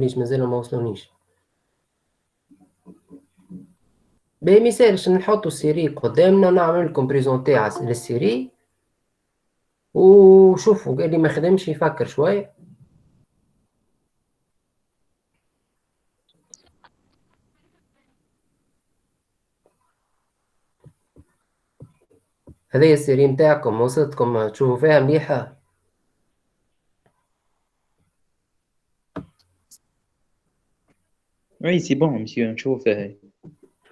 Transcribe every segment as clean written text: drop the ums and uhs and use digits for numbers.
وصلونيش مازالوا ما وصلونيش. بمثالش نحطوا السيري قدامنا نعمل لكم بريزونتي على السيري وشوفوا اللي ما خدمش يفكر شوية. هذه السيري متاعكم وصلتكم تشوفوا فيها مليحة؟ Oui, c'est bon, monsieur, نشوف هاي.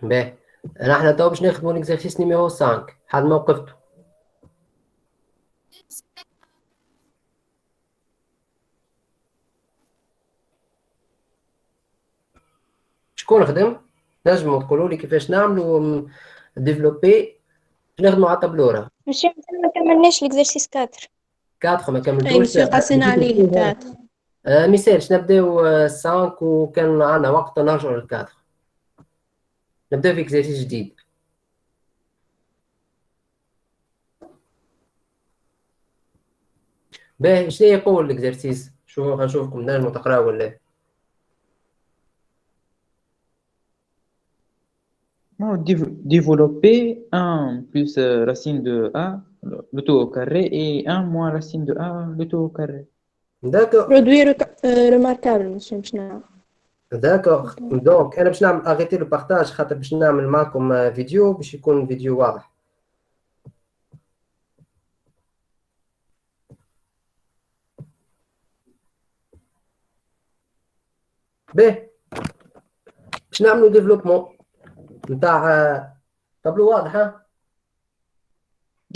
باهي احنا تو باش نخدموا الاكزرسيس نيميرو 5 حد ما وقفتوا. شكون خدم؟ نجموا تقولوا لي كيفاش نعملوا ديفلوبي نخدموا على الطابلوره. ماشي ما كملناش ليكزرسيس 4. 4 ما اي كملتوش. مسيو قاسين عليه الكات. مثالش نبداو 5 وكان عندنا وقت نرجعوا لل 4. نبداو في اكزرسيس جديد. باهي شنو يقول الاكزرسيس؟ شوفوا غنشوفكم نجموا تقراو ولا. Développer 1 plus racine de A, le tout au carré, et 1 moins racine de A, le tout au carré. داكور برودوي ريماركابل ماشي باش نعرف. داكور. دونك انا باش نعمل اغيتي لو بارتاج خاطر باش نعمل معكم فيديو باش يكون فيديو واضح. باهي باش نعملوا ديفلوبمون نتاع طابلو واضح ها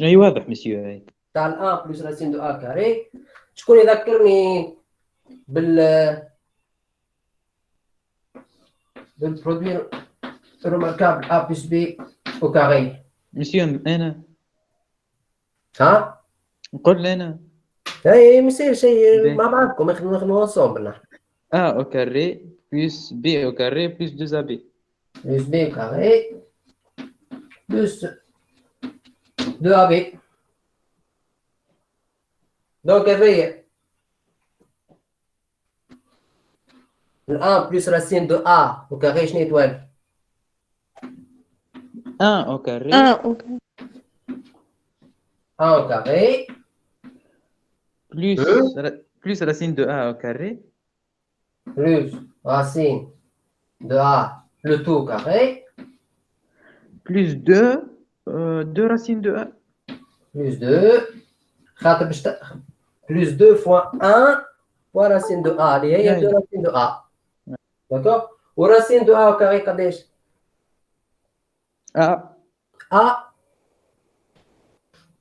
أي واضح مسيو هاي. تاع الان بلس راسين دو ا كاري. شكون يذكرني بالبرودوي روماركابل ا بلس بي او كاري. مسيو أنا ها نقول أنا اي ما يصير شيء باهي. مع بعضكم نخدموا انصومبل نحن. A au carré plus B au carré plus 2AB. بلس بي كاري بلس 2 ا بي. دونك هذايا الان بلس راسين دو ا او كاري شنو يتوالف؟ 1 au carré اوكي. 1 au carré plus, plus racine de A au carré plus racine de a le tout au carré plus 2, 2 racines de A. plus 2 خاطر باش plus 2 fois 1 fois racine de a اللي هي 2 racine de a. داكور. و racine de a au carré قداش؟ A a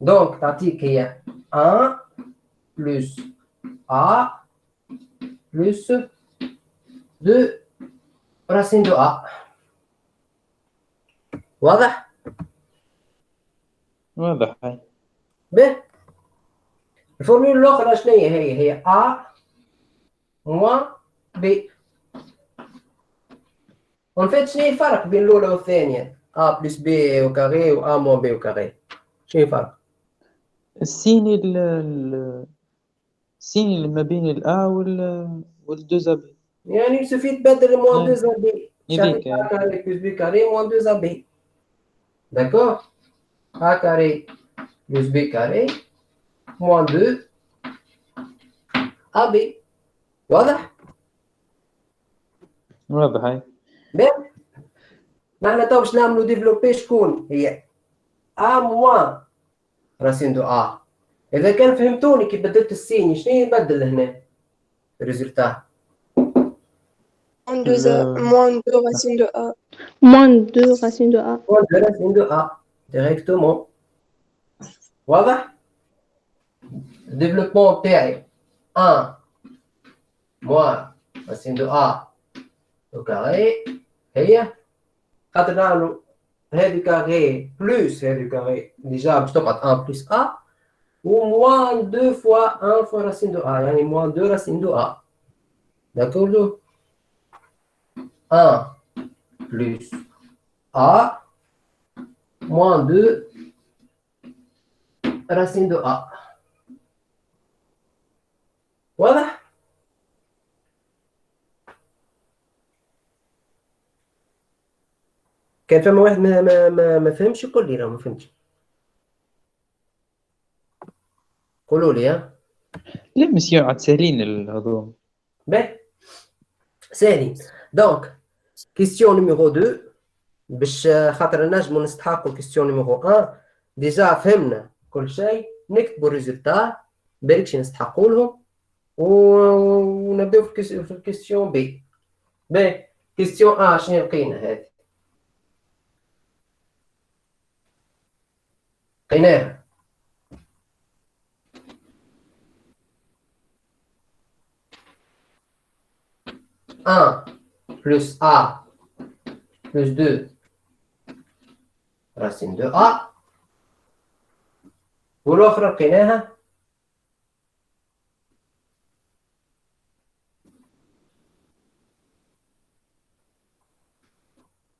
دونك تعطيك هي 1 plus a plus 2 racine de a. واضح؟ واضح هاي. به الفورميل الاخرى شنو هي a moins b. en fait شنو الفرق بين الاولى والثانيه؟ a plus b au carré و a moins b au carré. شنو الفرق؟ السين السين اللي ما بين الأ والدوزا بي. يعني يسوفي تبدل moins 2 a b. يديك a carré plus b carré moins 2 a b. d'accord. a carré plus b carré moins 2 a b. واضح؟ واضح هاي. بيه نحن تو باش نعملو ديفلوبي شكون هي ا موان راسين دو ا. اذا كان فهمتوني كي بدلت السين شنو يبدل هنا الريزلتا؟ moins 2 racine de A. moins 2 racine de a. موان دو راسين دو ا ديريكتومون. واضح؟ الديفلوبمون تاعي 1 موان راسين دو ا او كاري هي خاطر نعملو هذه كاري بلوس هذه كاري ديجا باش تقعد 1 بلس ا ou moins 2 fois 1 fois racine de a, يعني moins 2 racine de a. D'accord? 1 plus a moins 2 racine de a. واضح؟ كان فما واحد ما فهمش يقول لي راه ما فهمتش. قولوا لي ها. لا مسيو عاد ساهلين هذوما. باهي ساهلين. دونك كيستيون نيميرو 2 باش خاطر نجمو نستحقوا كيستيون نيميرو 1 ديجا فهمنا كل شيء، نكتبوا الريزلتا بالكش نستحقوا لهم ونبداو في الكيستيون بي. باهي كيستيون ا شنو لقينا هذه؟ لقيناها ان بلس ا بلس 2 racine de a، والاخرى لقيناها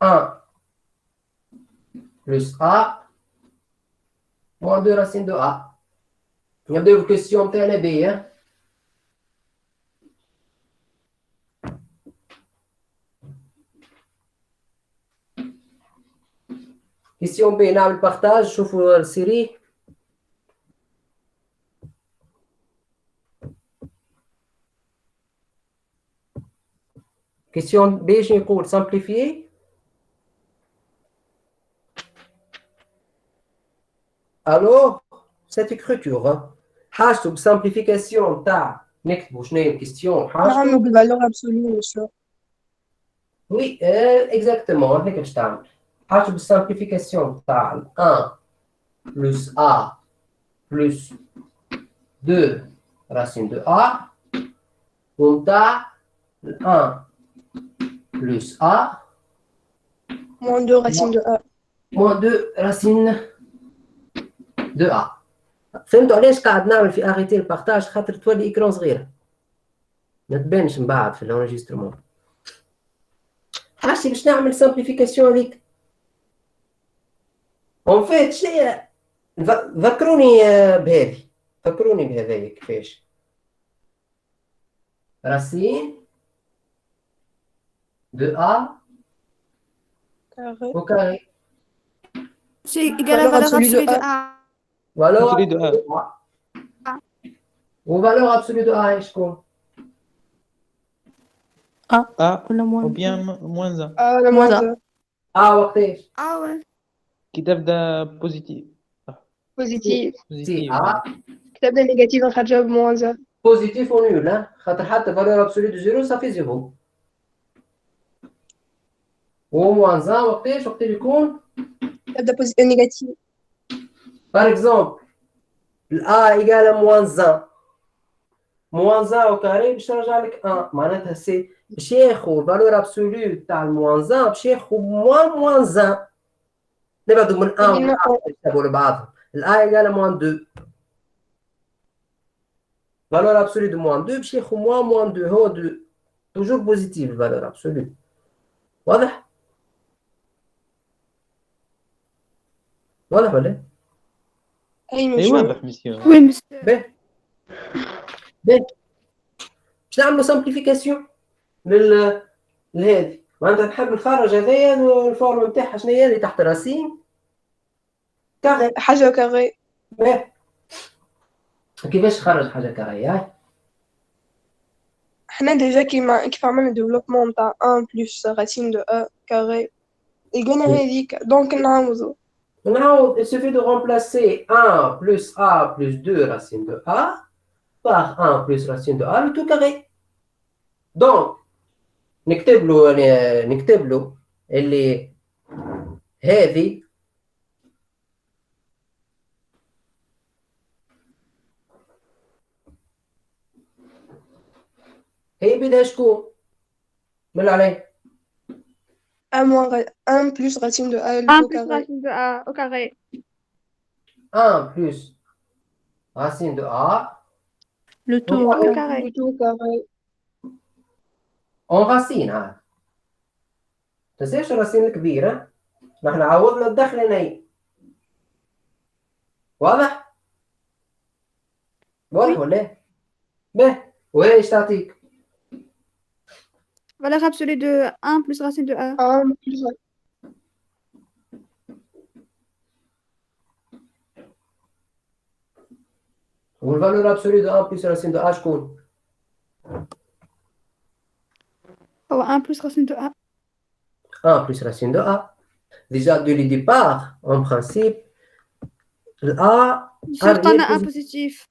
1 plus a moins 2 racine de a. نبداو بالكيستيون تاعنا بي. كيستيون بي نعمل بارتاج، شوفوا السيري. كيستيون بي شنو يقول؟ سامبليفيي. Alors cette écriture حاجته بسامبليفيكاسيون تاع نكتبوا شنو هي الكيستيون حاجته. نعملوا بالفالور ابسولو شو. وي اكزاكتومون هيك باش تعمل. حاجته بالسامبليفيكاسيون تاع 1 plus a plus 2 racine de a ونتاع 1 plus a moins 2 racine de a. moins 2 racine de a. فهمتوا علاش قاعد نعمل في اريتي البارتاج؟ خاطر تولي اكران صغيره ما تبانش من بعد في الانجسترمون. حاجتي باش نعمل سامبليفيكاسيون هذيك اون فيت شنو ذكروني بهذه، فكروني بهذايا كيفاش راسين دو ا Carré. au carré. C'est égal à valeur absolue de A. valeur Absolue de A. وفالور ابسولو دو ا شكون؟ A ولا ou moins bien moins 1 Ah, la Moins moins 1. وقتاش؟ Ah ouais. كي تبدا بوزيتيف. Positif. سي بوزيتيف. كتبدا نيجاتيف نخرجها بموان 1. بوزيتيف ونول، خاطر حتى فالور ابسولو دو زيرو صافي زيرو. و موان 1 وقتاش يكون؟ تبدا نيجاتيف. Par exemple, A égale à moins 1. Moins 1 au carré, باش نرجع لك 1. معناتها سي باش ياخذ الفالور ابسولو تاع الموان 1 باش ياخذ موان 1. نبعدوا من 1 نحسبوا لبعضهم. A égale à moins 2. Valeur absolue de moins 2 باش ياخذ moins 2 هو 2. toujours positif الفالور absolue. واضح؟ واضح ولا؟ اي اي مشروع. واضح مسيو. Oui, monsieur. باهي باهي باش نعملوا سامبليفيكاسيون لهذه. معناتها نحب نخرج هذايا الفورم نتاعها شنو هي اللي تحت راسين كاري. حاجه كاري. باهي كيفاش نخرج حاجه كاري؟ هاي حنا ديجا كيف عملنا ديفلوبمون نتاع 1 بلس راسين دو ا كاري لقينا هذيك دونك نعوضو. نعاود il suffit de remplacer 1 plus a plus 2 racine de a par 1 plus racine de a le tout carré. donc نكتب له اللي هذه هي بدها شكون؟ من عليه 1 plus racine de a 1 au plus carré. racine de A au carré. 1 plus racine de a le tout. Au carré. Le tout au carré. en racine. ها تنساش الراسين الكبيرة نحن عوضنا الداخليني. واضح؟ واضح ولا؟ باهي وهي ايش تعطيك؟ Valeur absolue de 1 plus racine de A. 1 plus والفالور ابسولي دو 1 بلس راسين دو ا شكون؟ هو 1 بلس racine de A. 1 plus racine de a. Déjà, dès le départ, en principe, A شرط أنا A positif.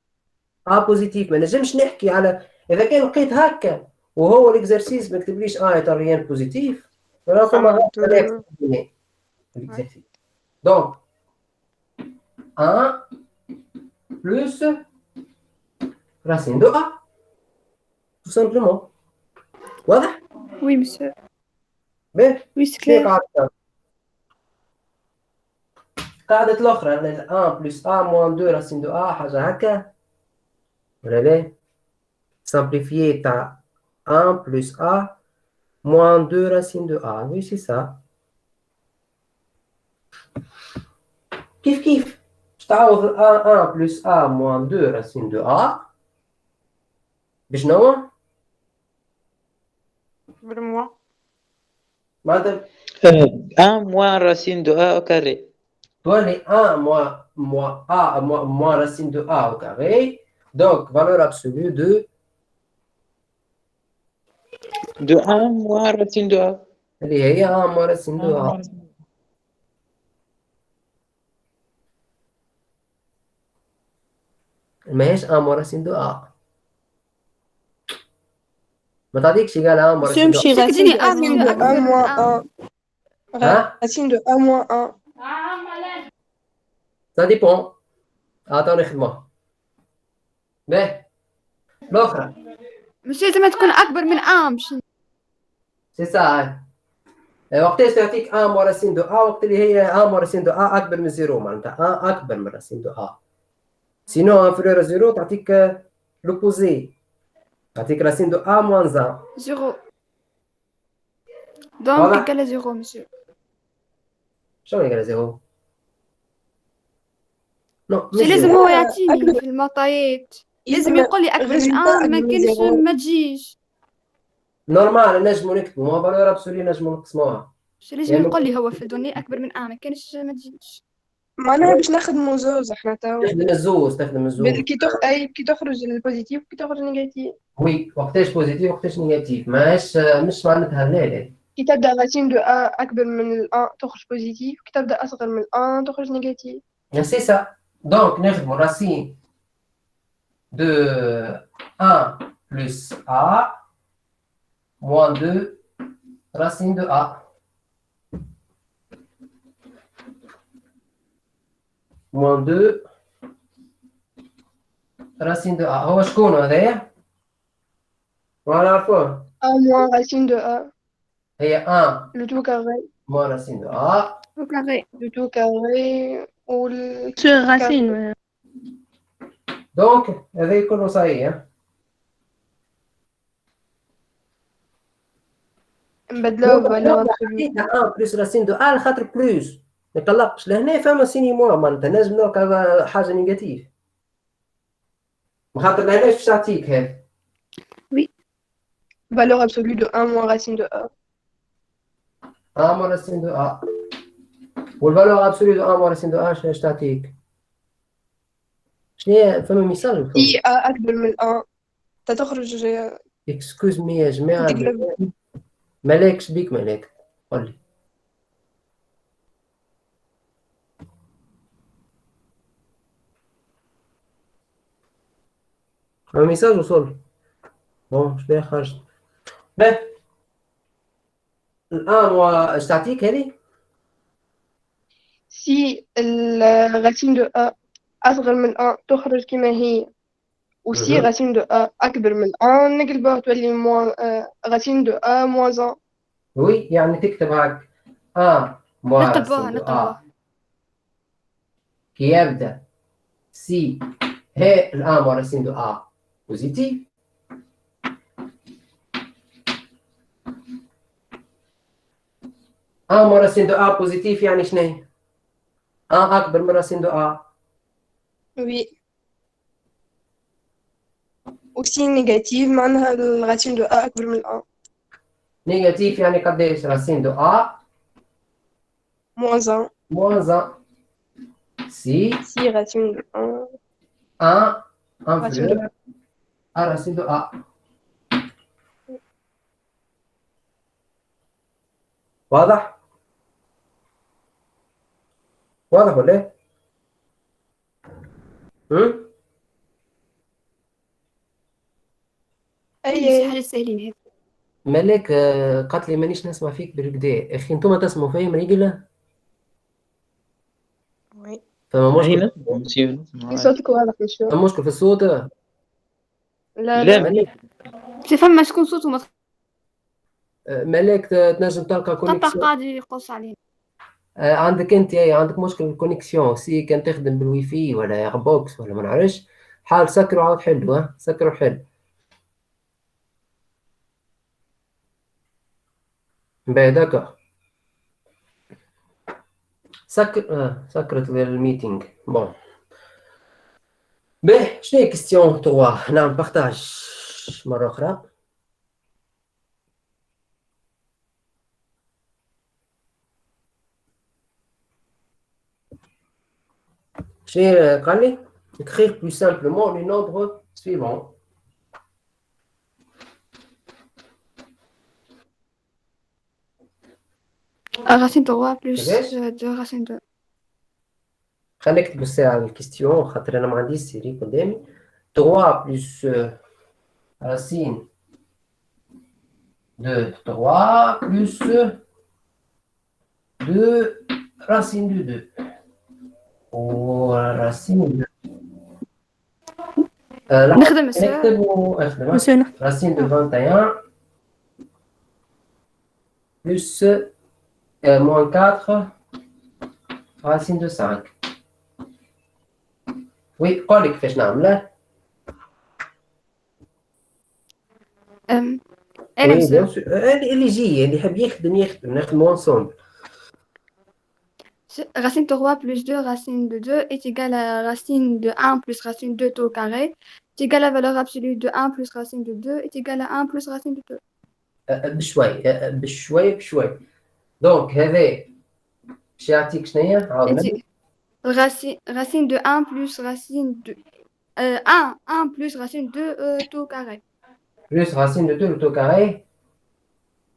A positif. ما نجمش نحكي على إذا كان لقيت هكا وهو الإكزرسيس ما كتبليش A est un rien positif. ولا فما l'exercice. Donc, 1 plus racine de A. Tout simplement. واضح؟ Oui, monsieur. باهي. Oui, c'est شنو clair. قاعدة؟ قاعدة الأخرى 1 plus A moins 2 racine de A حاجة هكا. ولا لا؟ Simplifier تاع 1 plus A moins 2 racine de A. Oui, c'est ça. كيف باش تعوض 1 plus A moins 2 racine de A بشنو؟ بالموا. معناتها 1 moins racine de A au carré. تولي 1 moins racine de A au carré. Donc, valeur absolue De 1 moins racine de A. اللي هي 1 moins racine de A. ماهيش 1 moins racine de A. ما تعطيكش قال 1 moins Monsieur racine de A. مشي تديني racine de A Racine de أكبر A من moins A. 1. Hein? Racine de A moins 1. Ça dépend. أعطوني نخدمها. باهي. الأخرى. مش لازم تكون أكبر من A مش. سي سا. وقتاش تعطيك 1 moins racine de A وقت اللي هي 1 moins racine de A أكبر من 0 معناتها 1 أكبر من racine de A. Sinon inférieur à 0 تعطيك l'opposé. تعطيك racine de A moins 1. 0. Donc Voilà. égal à 0, monsieur. شلون يقرا 0؟ نو مش مش لازم 0. هو يعطيني أكبر. في المعطيات. لازم إذا يقول لي أكبر من الريزلتا A ما أكبر من كانش 0. ما تجيش. نورمال نجمو نكتبو ما فالور ابسولي نجمو نقسموها. مش لازم يعني يقول لي هو في الدوني أكبر من A ما كانش ما تجيش. معناها باش نخدمو زوز احنا تو. تخدم الزوز تخدم الزوز. كي تخرج البوزيتيف وكي تخرج النيجاتيف. وي وقتاش بوزيتيف وقتاش نيجاتيف ماهيش مش معناتها لا. كي تبدا راسين دو A أكبر من ال 1 تخرج بوزيتيف، كي تبدا أصغر من ال 1 تخرج نيجاتيف. سي سا. دونك نخدمو راسين de 1 plus A moins 2 racine de A. moins 2 racine de A. هو شكون هذايا؟ ما نعرفوه. A moins racine de A. هي 1 Le tout carré. moins racine de A. au carré. Le tout carré ou le Sur racine. دونك هذا كله صحيح. نبدلو فالور ابسولو. 1 بلس راسين دو ا خاطر بلوس ما تقلقش لهنا فما سيني موا معناتها نجم نلقى حاجه نيجاتيف خاطر لهنا باش تعطيك هذا. Valeur absolue de 1 moins racine de A. 1 moins racine de a والفالور ابسولي دو 1 moins racine de a شنو تعطيك؟ شنو فما مثال؟ Si A أكبر من 1 تخرج اكسكوز مي يا جماعه تقلب. مالكش بيك مالك قول لي. الميساج وصل. بون اش بيه خرجت. باه الان واش تعطيك هذه؟ Si الرacine de A أصغر من 1 تخرج كما هي. وسي racine de A أكبر من 1 نقلبها تولي racine de A moins 1. وي يعني تكتب هاك 1 moins racine de A كي يبدا سي هي الان moins racine de A بوزيتيف ان moins racine de A بوزيتيف يعني شنو؟ ان اكبر من racine de A. Oui. وسي نيجاتيف معناها الرacine de A أكبر من 1. نيجاتيف يعني قداش؟ racine de A moins 1. moins 1 si Si racine de 1 1 inférieur à racine de A. واضح؟ واضح ولا إيه؟ أي حاجة سهلين هذا. مالك قالت لي مانيش نسمع فيك بالكدا اخي انتوما تسمعوا فيا مريقلة فما هي مشكل نسمع مسيو نسمع عادي. صوتك واضح مشو. فما مشكل في الصوت لا لا لا مليح. فما شكون صوته ما مالك تنجم تلقى تقطع كونيكسيون قاعد يقص عليه. عندك انت عندك مشكل بالكونيكسيون سي كان تخدم بالواي فاي ولا ايربوكس ولا ما نعرفش حال سكروا عاود حلو سكروا حل باهي داكا سكرت الميتينغ بون باهي شنو هي كيستيون 3 نعم بارتاج مرة أخرى شنو قال لي écrire plus simplement les nombres suivants. Racine de 3 plus كيفاش؟ 2 racine de. خلينا نكتب الساعة الكيستيون خاطر أنا ما عنديش سيري قدامي 3 plus racine de 3 plus 2 racine de 2 و racine de نخدم الساعة. نكتب واخدم مسيو racine de 21 plus moins 4 racine de 5 وي قولي كيفاش نعمله أنا Oui, مسيو. bien sûr. اللي يجي اللي يحب يخدم نخدموا ensemble. Racine de 3 plus 2 racine de 2 est égal à racine de 1 plus racine de 2 au carré. C'est égal à la valeur absolue de 1 plus racine de 2 est égal à 1 plus racine de 2. بشوي بشوي. دونك هذا باش يعطيك شنيا؟ عاود نبدا. Racine de 1 plus racine de 1 plus racine de tout au carré. Plus racine de 2 le tout carré.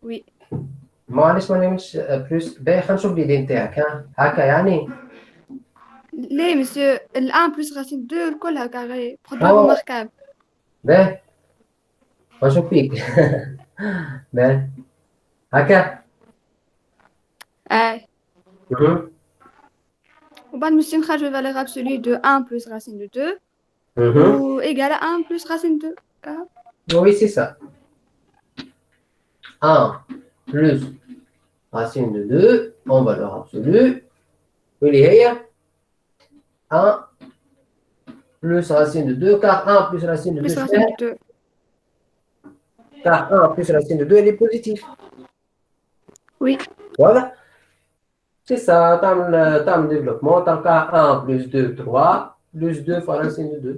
Oui. معليش ما نعملش بلوس باهي خلينا نشوف اليدين نتاعك هكا يعني. ليه monsieur ال 1 plus racine 2 الكلها carré. Produit Oh. remarquable. باهي نشوف فيك. باهي هكا. وبعد monsieur نخرج la valeur absolue de 1 plus racine de 2 ou égal à 1 plus racine de 2. Oui, c'est ça. 1 plus racine de 2 en valeur absolue. اللي هي 1 plus racine de 2 car 1 plus racine de 2 Plus racine de 2. car 1 plus racine de 2 elle est positive. Oui. Voilà. C'est ça, dans le développement, dans le cas 1 plus 2, 3, plus 2 fois racine de 2.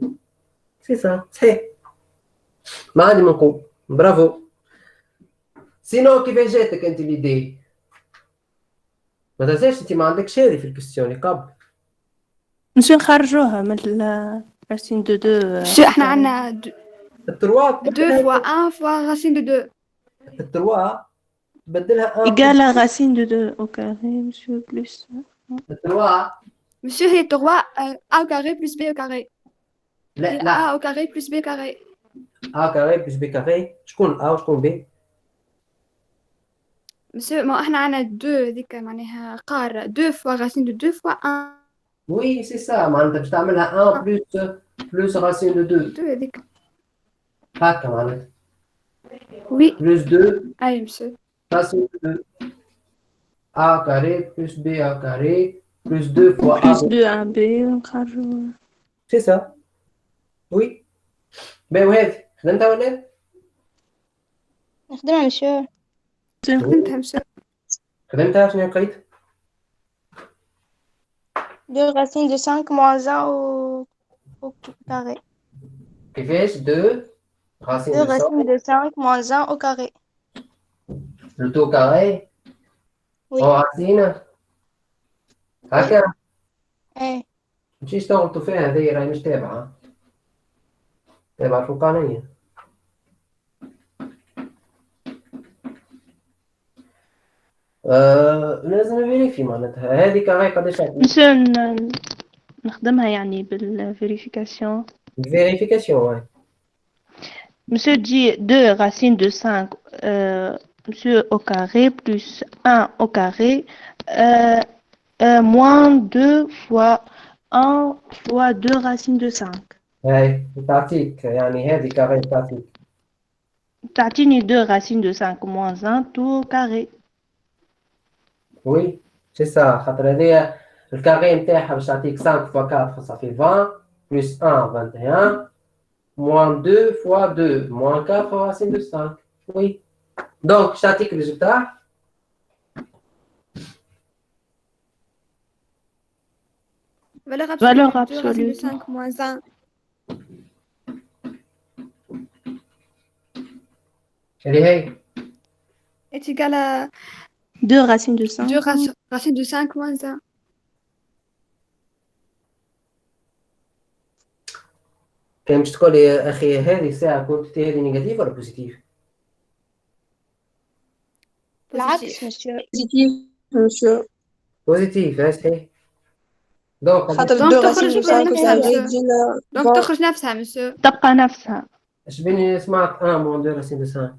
C'est ça, c'est. ما عندي ما نقول برافو. سينو كيفاش جاتك انت ليدي؟ ما تنساش انت ما عندكش هذه في الكستيون اللي قبل. مسيو نخرجوها من راسين دو دو. شو احنا عندنا التروا 2 fois 1 fois racine de 2. التروا بدلها 1 إيجال racine de 2 au carré, monsieur, plus. التروا Monsieur هي 3 A au carré plus B au carré. لا لا A au carré plus B au carré. A carré plus B carré شكون A وشكون B؟ Monsieur ما احنا عندنا 2 ذيك معناها قارة 2 fois racine de 2 fois 1. Oui, c'est ça. معناتها باش تعملها 1 plus racine de 2. 2 ذيك. هكا معناتها. Oui. Plus 2 أي monsieur. racine de 2. A carré plus B A carré plus 2 fois A. Plus 2 à B, نخرجوها. C'est ça. Oui. Ben وهذه خدمتها ولا؟ نخدمها مسيو. فهمتها monsieur. خدمتها شنو لقيت؟ 2 racine de 5 moins 1 au carré. كيفاش 2 racine 2 de 5 racine de 5 moins 1 au carré. le tout carré Oui. en racine هكا ايه مشي اشتغلتوا فيها هذه راهي مش تابعة يبعرفوا القانونية. لازم نفيريفي معناتها هذه كاغي قداش مسيو نخدمها يعني بالفيريفيكاسيون. فيريفيكاسيون. Monsieur dit 2 racines de 5 monsieur au carré plus 1 au carré moins 2 fois 1 fois 2 racines de 5. هاي تعطيك يعني هذه كاغي تعطيك. تعطيني 2 racines de 5 moins 1 tout carré. وي سي سا خاطر هذه الكاغي نتاعها باش تعطيك 5 فوا 4 صافي 20 بلس 1 21 moins 2 fois 2 moins 4 racine de 5. Oui. Donc je تعطيك الريزلتا. Valeur absolue Valeur de 2 racine de absolue. 5 moins 1. اللي هي Est égal à 2 racines de 5. 2 racines de 5 moins 1. كان باش تقول لي اخي هذه الساعه كنت هذه نيجاتيف ولا بوزيتيف؟ العكس مسيو. بوزيتيف صحيح. دونك خاطر دونك دو تخرج راسين نفسها وسانكو كاري مسيو. تجينا دونك تخرج نفسها مسيو. تبقى نفسها. اش بيني سمعت 1 moins 2 racine de 5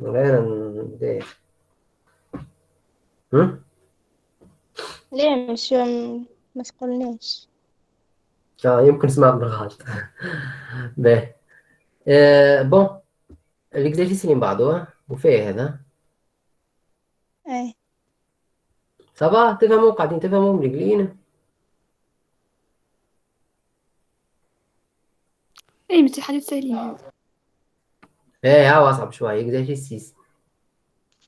غير ندير. ليه مسيو ما تقولناش. يمكن سمعت بالغلط. باهي بون الاكزرسيس اللي من بعده وفيه هذا اي صافا تفهموا قاعدين تفهموا مريقلين. اي مسيو حاجات سهلين. ها اصعب شويه اكزرسيس 6.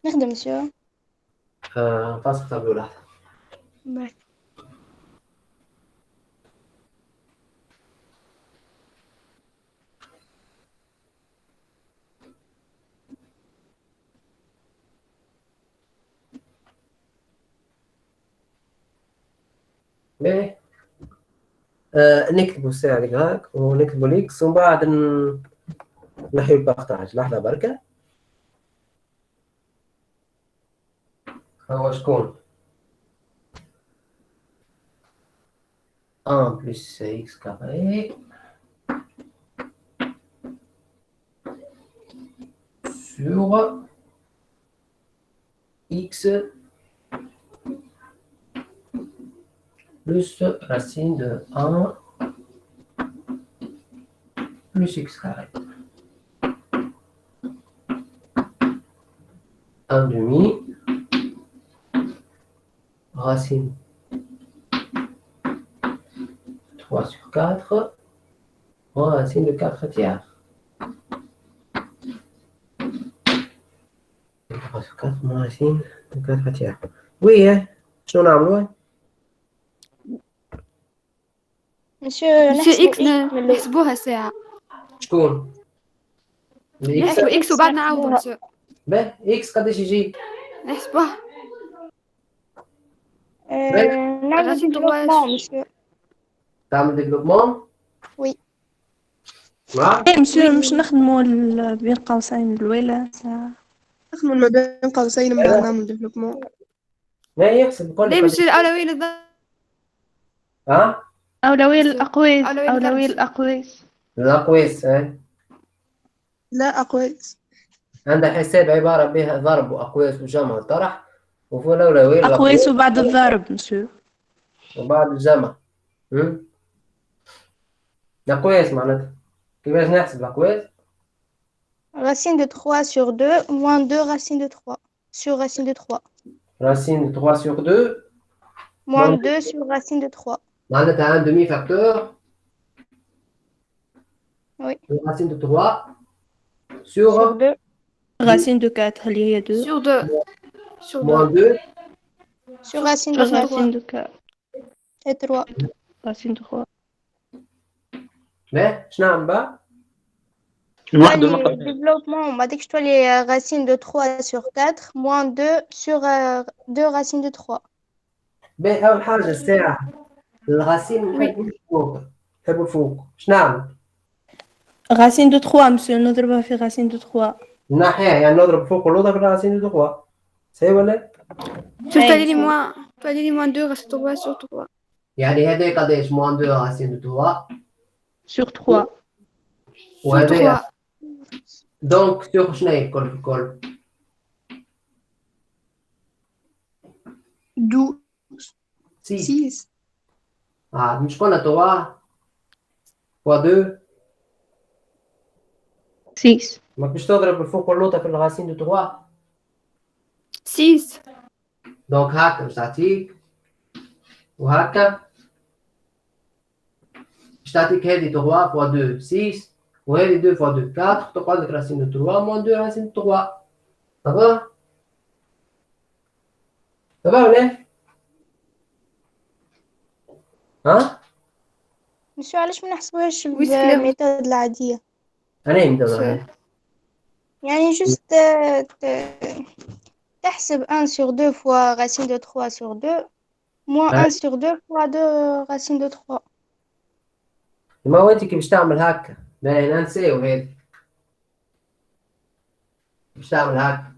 نخدم مسيو. فاصل طابلو لحظه. باهي. باهي نكتبوا الساعة هاك ونكتبوا الإكس ومن بعد نحيو البارتاج. لحظة بركة. هو شكون 1 بلس إكس كاري sur X plus racine de 1 plus X carré. 1 demi racine 3 sur 4 moins racine de 4 tiers. 3 sur 4 moins racine de 4 tiers. Oui, شنو نعملوا؟ مسيو مسيو اكس نحسبو نحسبوها ساعة. شكون؟ نحسبو اكس وبعد نعاودو مسيو. باه إكس قداش يجي؟ نحسبوها. نعمل راسين ديفلوبمون مسيو. تعمل ديفلوبمون؟ وي. مسيو مش نخدموا بين قوسين الأولى ساعة. نخدموا ما بين قوسين من بعد نعمل ديفلوبمون. ما يحسب كل ليه مسيو الأولوية للضرب؟ ها؟ أولوية الأقواس. أولوية أولوية للضرب. الأقواس. الأقواس لا أقواس. عندها حساب عبارة بها ضرب وأقواس وجمع وطرح وفوق الأولوية أقواس وبعد الضرب مسيو. وبعد الجمع. الأقواس معناتها كيفاش نحسب الأقواس؟ Racine de 3 sur 2 moins 2 racine de 3 sur racine de 3 Racine de 3 sur 2 moins 2 sur racine de 3. معناتها un demi-facteur. Oui. Racine de 3 sur 2 Racine de 4 اللي هي 2. Sur 2. Sur moins 2. 2 sur racine de 4 Racine de 4. et 3. Racine de 3. باه شنو نعمل بقى؟ نوحدوا Les المقام. développements, bah, dès que je dois les racines de 3 sur 4 moins 2 sur 2 racines de 3. باه أول حاجة الساعة الغسيل نحب فوق نحبوا الفوق اش نعمل؟ Racine de 3, monsieur. نضربها في racine de 3. نحيها يعني نضرب فوق والوضع في الراسين دو 3 صحيح ولا؟ شوف أي. t'as dit moins 2 racine de 3 sur 3. يعني هذا قداش موان 2 راسين دو 3 Sur 3. Sur وهذا 3. دونك سيغ شنو هي الكل في الكل؟ 12. 6 6. مش قلنا 3 فوا 2 6. ما باش تضرب الفوق واللوطة في الراسين دو 3 6. دونك هاكا باش تعطيك وهاكا باش تعطيك هذه 3 فوا 2 6 وهذه 2 فوا 2 4 تقعد لك راسين دو 3 موان 2 راسين دو 3 صافا صافا ولا؟ ها؟ مش علاش ما نحسبوهاش Oui, c'est clair. بالميثود العادية أنا يمدى يعني juste تحسب 1 sur 2 fois racine de 3 sur 2 moins 1 sur 2 fois 2 racine de 3. ما هو انت كي باش تعمل هكا باين ننساو هذه باش تعمل هكا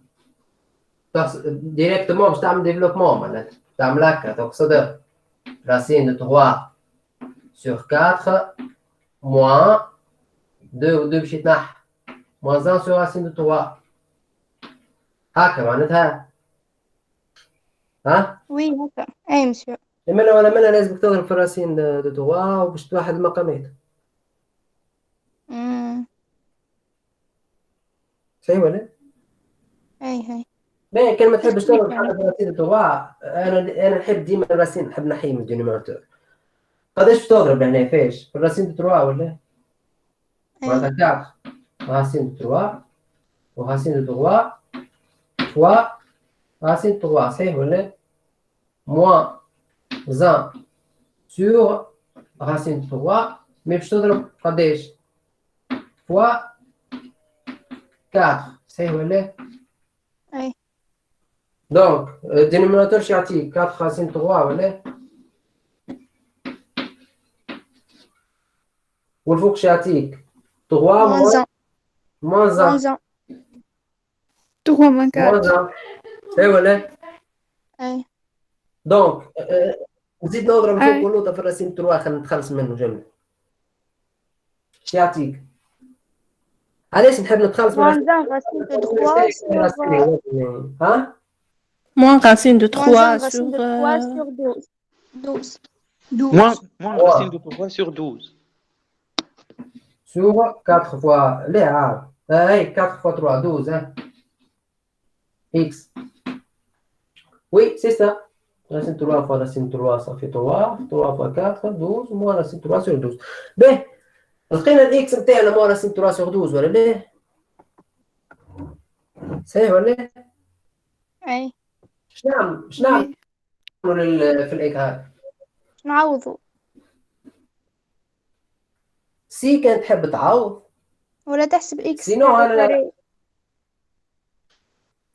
ديريكتومون باش تعمل ديفلوبمون معناتها تعمل هكا تقصد راسين دو 3 sur 4 moins 2 و 2 باش يتنحى moins 1 sur racine de 3 هكا معناتها ها؟ Oui هكا أي مسيو. منا ولا منا لازمك تضرب في الراسين دو 3 وباش توحد المقامات صحيح ولا؟ أي باين كان ما تحبش تضرب حاجه في راسين دو 3 انا نحب ديما الراسين نحب نحيه من الدينيماتور قداش باش تضرب هنا فاش في الراسين دو 3 ولا؟ معناتها 4 racine de 3 و racine de 3 fois racine de 3 صحيح ولا؟ moins 1 sur racine de 3 مي باش تضرب قداش؟ fois 4 صحيح ولا؟ أي. دونك الدينوميناتور شو يعطيك 4 racine de 3 ولا؟ والفوق شو يعطيك؟ 3 moins 1 3 moins 4. moins 1 صحيح ولا؟ أي دونك نزيد نضرب الفوق واللوطة في الراسين 3 خلينا نتخلص منه جملة اش يعطيك؟ علاش نحب نتخلص من moins 1 racine de 3 sur ها؟ Moins racine de 3 moins 1 sur... racine de 3 sur 12. 12. Moins racine de 3 sur 12. Sur 4 fois... لا 4 fois 3 12 hein? X. Oui, c'est ça. Racine 3 fois racine 3 ça fait 3 3 fois 4 12 moins racine 3 sur 12 باهي لقينا الاكس نتاعنا مو راسين 3 سور 12 ولا لا؟ صحيح ولا؟ أي شنو نعمل في الاك هذا؟ نعوضو سي كانت تحب تعوض ولا تحسب إكس سينو انا كاري.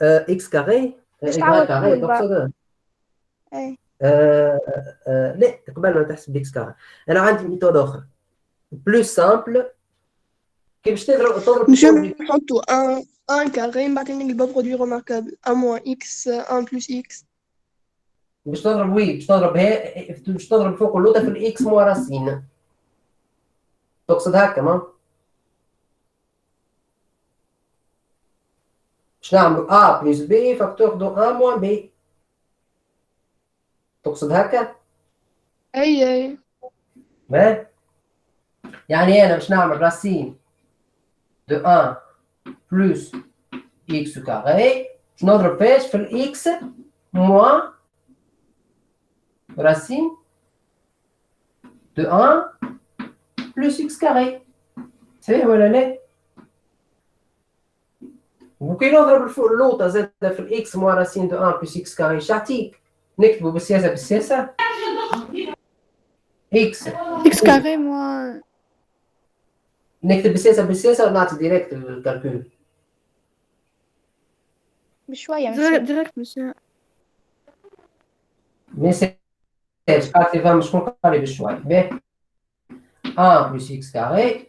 اكس كاري باش اكس تعوض كاري كل بعض. تقصد؟ أي لا قبل ما تحسب باكس كاري انا عندي ميثود اخرى بلوس سامبل كي باش تضرب Monsieur, نحطو un carré بعدين نقلبو produit remarquable 1 moins x 1 plus x. باش تضرب باش تضرب باش تضرب فوق اللوطه في الاكس مو راسين تقصد هكا ما باش نعملو ا بلس بي فاكتور دو ا موان بي تقصد هكا أي ما يعني انا باش نعمل راسين دو 1 بلس اكس كاري باش نضرب فاش في الاكس موان racine de 1 plus x carré. صحيح ولا لا؟ وكي نضرب اللوطة زادة في الاكس موا راسين دو 1 بلس اكس كاري شعطيك؟ نكتبو بالسياسة اكس X carré moins. نكتب بالسياسة ونعطي ديريكت الكالكول بشوية مش Direct, monsieur. ميساج قالت لي فهم شكون قال لي بشوي باهي 1 plus x carré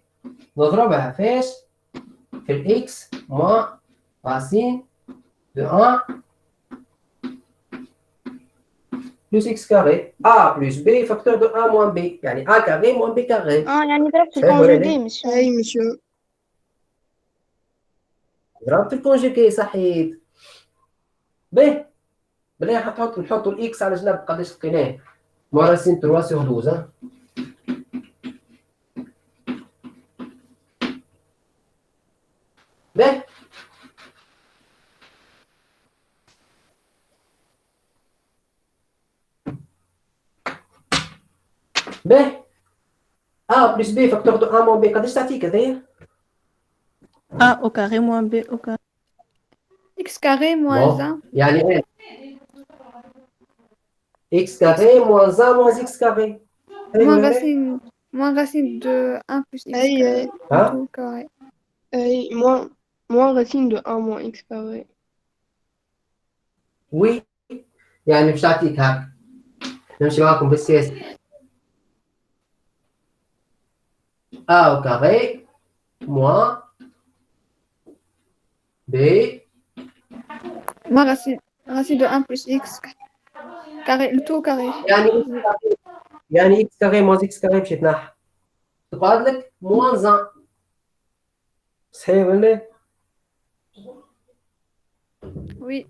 نضربها فيش في الاكس موان راسين de 1 plus x carré a plus b facteur de a moins b يعني a carré moins b carré يعني ضربت صحيح ولا لا؟ الكونجوجي مش أي مسيو. ضربت الكونجيكي صحيت به بلا نحطوا الاكس على جنب قداش لقيناه موان راسين 3 sur 12 به به A plus B facteur de A moins B قداش تعطيك هذايا؟ A au carré moins B au carré. X carré moins Bon. 1. يعني x carré moins 1 moins x carré Moins racine de 1 plus x Aïe, carré. aïe. Hein? Tout carré. أي moins racine de 1 moins x carré. وي يعني مش تعطيك هاك نمشي معاكم بالسياسة A au carré moins B Moins racine de 1 plus x carré. Le tout carré. يعني x carré moins x carré مشيت نحو تقعد لك moins 1 صحيح ولا؟ Oui.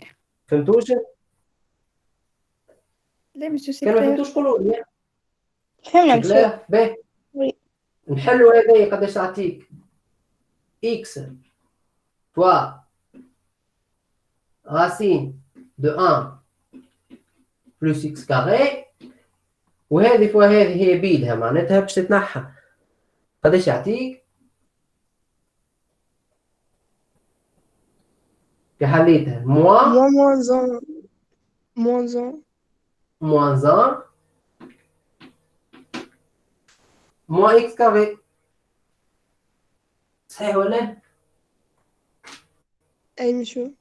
فهمتوش؟ لا monsieur c'est كان ما clair. فهمتوش قولوا لي فهمنا مسيو. لا باهي وي. نحلوا هذايا قداش تعطيك x fois racine de 1 plus x carré وهذه فوا هذه هي بيدها معناتها باش تتنحى قداش يعطيك كي حليتها موان Moins 1. Moins 1. moins 1 moins x carré صحيح ولا؟ أي مسيو.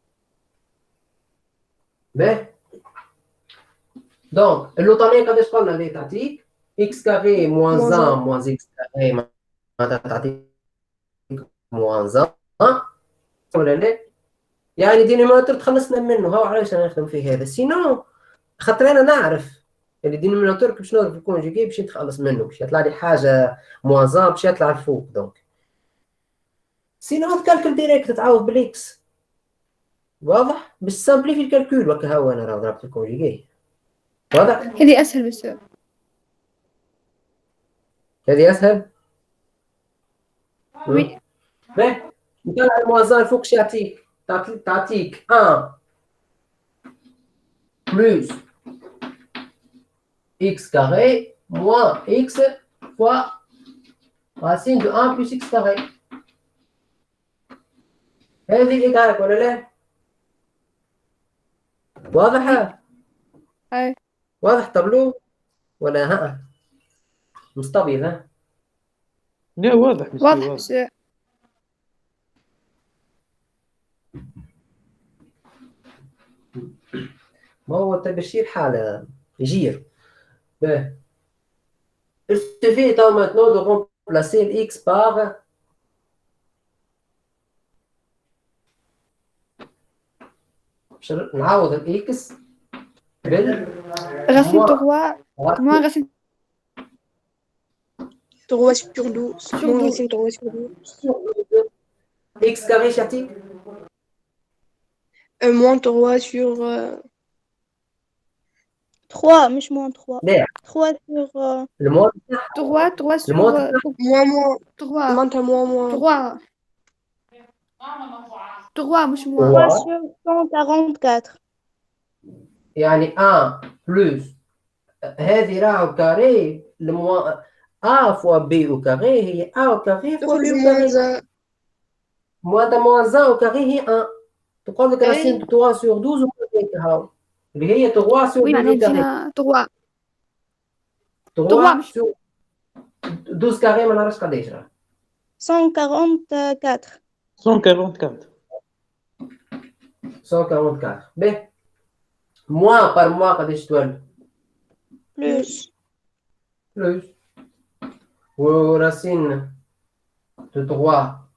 باهي دونك اللوطانية قداش قلنا هذه تعطيك x carré moins 1 moins x carré معناتها تعطيك moins 1 ولا لا؟ يعني دينوميناتور تخلصنا منه هاو علاش انا نخدم في هذا سينو خاطر انا نعرف اللي دينوميناتور باش نضرب في الكونجيكي باش نتخلص منه باش يطلع لي حاجه موازان باش يطلع الفوق دونك سينو تكالكل ديريكت تعوض بالاكس واضح باش سامبليفي الكالكول وكا هاو انا راه ضربت الكونجيكي واضح هذه أسهل monsieur. هذه اسهل Oui. باهي نطلع الموازان الفوق اش يعطيك تعطيك 1 plus x carré moins x fois racine de 1 plus x carré. هذه اللي قالك ولا لا؟ واضحة؟ أي. واضح طبلو؟ ولا ها؟ مستبيض ها؟ لا واضح مسيو واضح واضح. monsieur. ما هو التبشير حالة يجير. باهي. Il suffit maintenant de remplacer x par نعوض الاكس بال Racine de roi moins racine 3 sur 12. Sur Moins 12. racine 3 sur 12. x carré اش يعطيك؟ Moins 3 sur 3 مش moins 3. لا 3 sur المواد 3 sur المواد moins 3 معناتها moins 3 3 مش moins. 3 sur 144. يعني 1 بلس هذه راهو كاري الموا ا فوا بي او كاري هي ا او كاري فوا تخرج بي او كاري moins موان موان او كاري هي 1 تقول لك راسين 3 سور 12 وكذا هاو اللي هي 3 سور Oui 12 معناها كاري تجينا 3 3 مش- سور 12 كاري ما نعرفش قداش راه 144. 144. 144 باهي موان بار موان قداش تولي Plus بلس ورacine de 3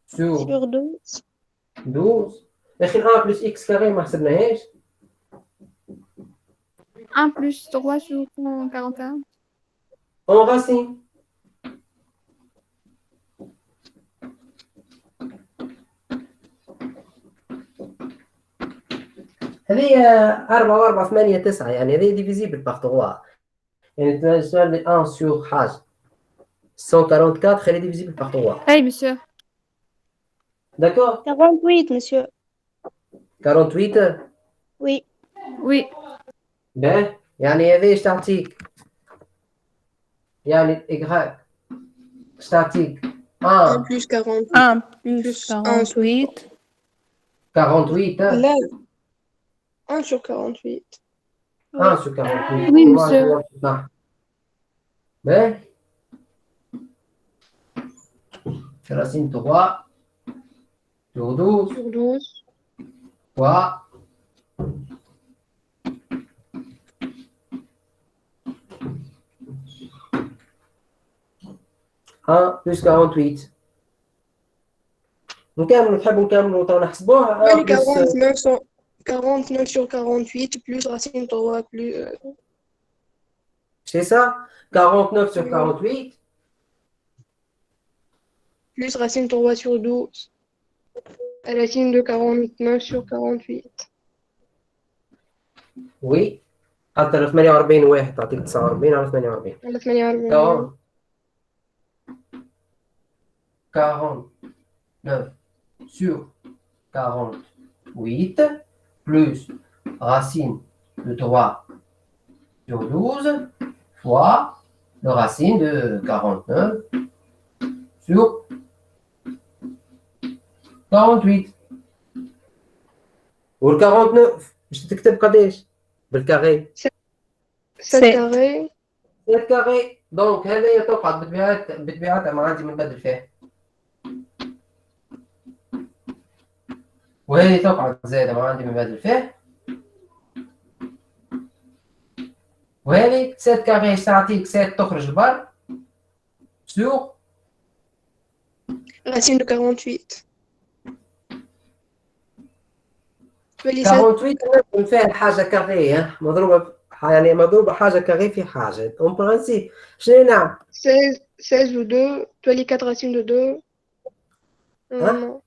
sur Sur 12. 12. اخي 1 plus x carré ما حسبناهاش. 1 plus 3 sur 41. En racine. هذه 4 و4 8 9 يعني هذه ديفيزيبل باغ 3 يعني تنجم 1 sur حاجة 144 elle est divisible par 3. Oui, monsieur. D'accord? 48, monsieur. 48 Oui. Oui. ben يعني هذه ايش تعطيك؟ يعني إغراق ايش تعطيك؟ 1 1 plus 48. 1 plus Plus 48. 48 لا 1 sur 48. 1 sur 48 Oui, Comment monsieur. tu vois ça? Ben racine 3 sur 12 Sur 12. fois 1 plus 48 نكملوا تحبوا نكملوا تو نحسبوها 1 يعني plus 49 sur 48 plus racine 3 plus c'est ça 49 sur 48 plus racine 3 sur 12. Racine de 49 sur 48. oui حتى 48 واحد تعطيك 49 على 48 على 48. 49 sur 48 plus racine de 3 sur 12 fois le racine de 49 sur 48 وال 49 باش تكتب قداش بالكاري 7 carré 7 كاري دونك هذه تقعد بطبيعتها ما عندي من بدل فيها وهذه تقعد زايدة ما عندي من بدل فيها وهذه 7 كاري تعطيك 7 تخرج لبر سور racine de 48. تولي 7 48 نجم فيها حاجة كاري مضروبة يعني مضروبة حاجة كاري في حاجة اون برانسيب شنو نعم 16 ou 2 تولي 4 racine de 2. Non.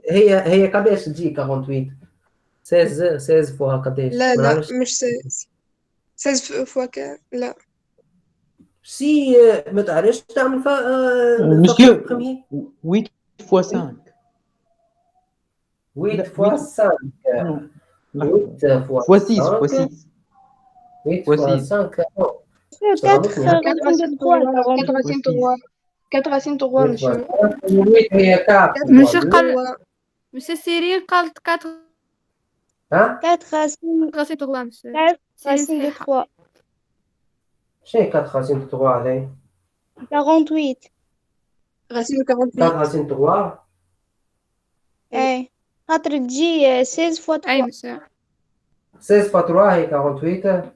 هي قداش تجي 48 16 فوها قداش لا ما لا نعرفش مش 16. 16 fois كام لا سي ما تعرفش تعمل Monsieur, بخمية 8 fois 5. 8 fois 5 Non. 8 fois Fois 6, 5 fois 6. 8 fois fois six. 5 4 4 racine de 3, 4 40. racine 3. 4 racine 3 monsieur. 8 هي 4 Monsieur Racine قال 3. Monsieur Cyril قال 4 ها 4 racine, racine 3 monsieur. 4 Cyril racine de صحيحة. 3. شنو هي 4 racine de 3 هذه 48. Racine de 48. 4 racine de 3 ايه خاطر تجي 16 fois 3. أي monsieur. 16 fois 3 هي 48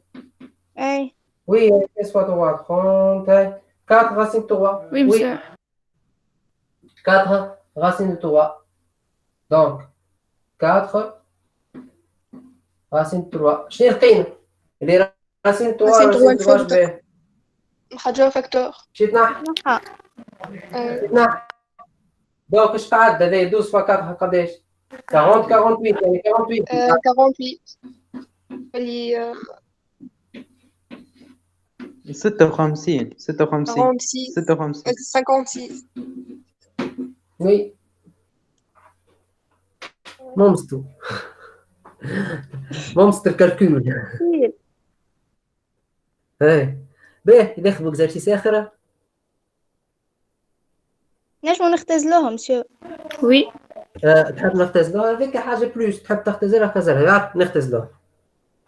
ايه oui 16 fois 3 30 4 racine de 3 Oui monsieur. 4 racine de 3 donc 4 racine de 3 شنو هي القيمة اللي racine de 3 racine de 3 racine de 3 شبيه نحطوها فاكتور. شي تنحى دونك اش تعدى هذا 12 فوا 4 قداش 40 48 يعني 48 48 اللي 56 56 46 56 56 وي مونستو مونستر كالكول كثير. ايه باهي ناخذ اكزرسيس اخر نجمو نختزلوهم شو Oui. تحب نختزلوها هذيك حاجه بلوس تحب تختزلها اختزلها نختزلوها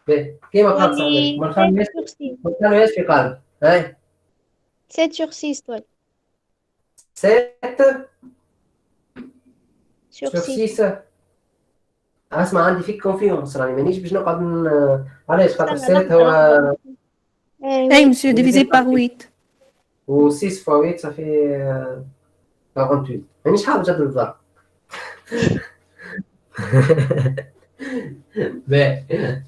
باهي كيما قلت تولي ما 7 نخليهاش sur 6. ما نخليهاش في قلب هاي 7 sur 6 تولي 7 sur sur 6. 6 اسمع عندي فيك كونفيونس راني مانيش باش نقعد علاش خاطر 7 هو ايه أي monsieur divisé par 8. و 6 fois 8 ça fait 48 مانيش حافظ جد الضرب. باهي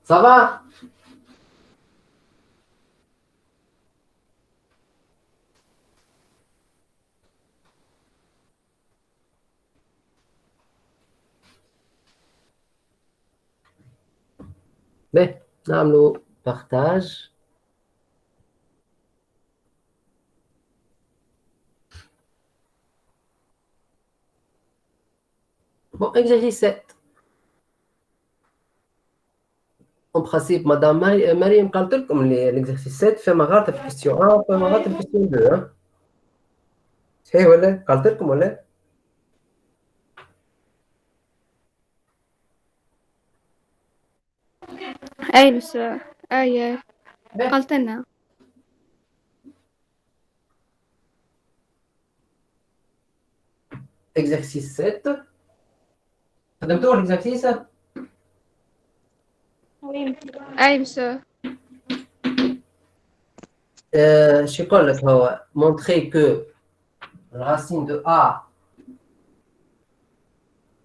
ça va. باهي نعملوا partage. Bon, exercice 7. En principe, Madame Mariam قالت لكم l'exercice 7 فما غلطة في question 1 وفما غلطة في question 2. صحيح ولا؟ قالت لكم ولا؟ أي بس أي قالت لنا. Exercice 7. خدمتوا l'exercice؟ Oui. أي بس شو يقول لك هو montrer que racine de A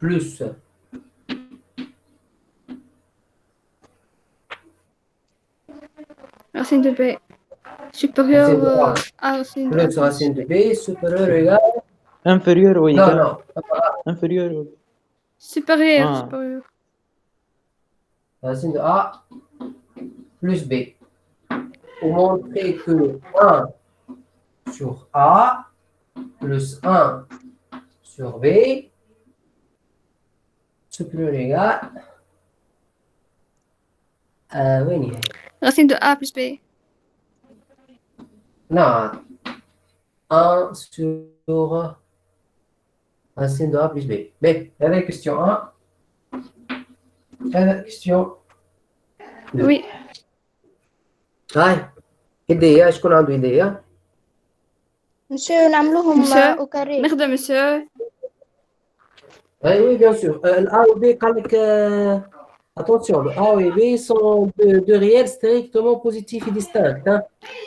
plus racine de B supérieure à racine de A plus racine de B supérieur ou égal. Inférieur ou Non, égal? non. Inférieur ou... supérieure. Ah. supérieure. Racine de A plus B. Pour montrer que 1 sur A plus 1 sur B supérieur ou égal. وين هي؟ racine de A plus B. Non. 1 sur racine de A plus B. B. هذه question 1. هذا question 2. Oui. هاي هدية. شكون عنده هدية؟ مسيو نعملوهم مسيو. au carré. نخدم monsieur. Oui, bien sûr. Le A et B, attention, le A et B sont deux réels strictement positifs et distincts. Hein.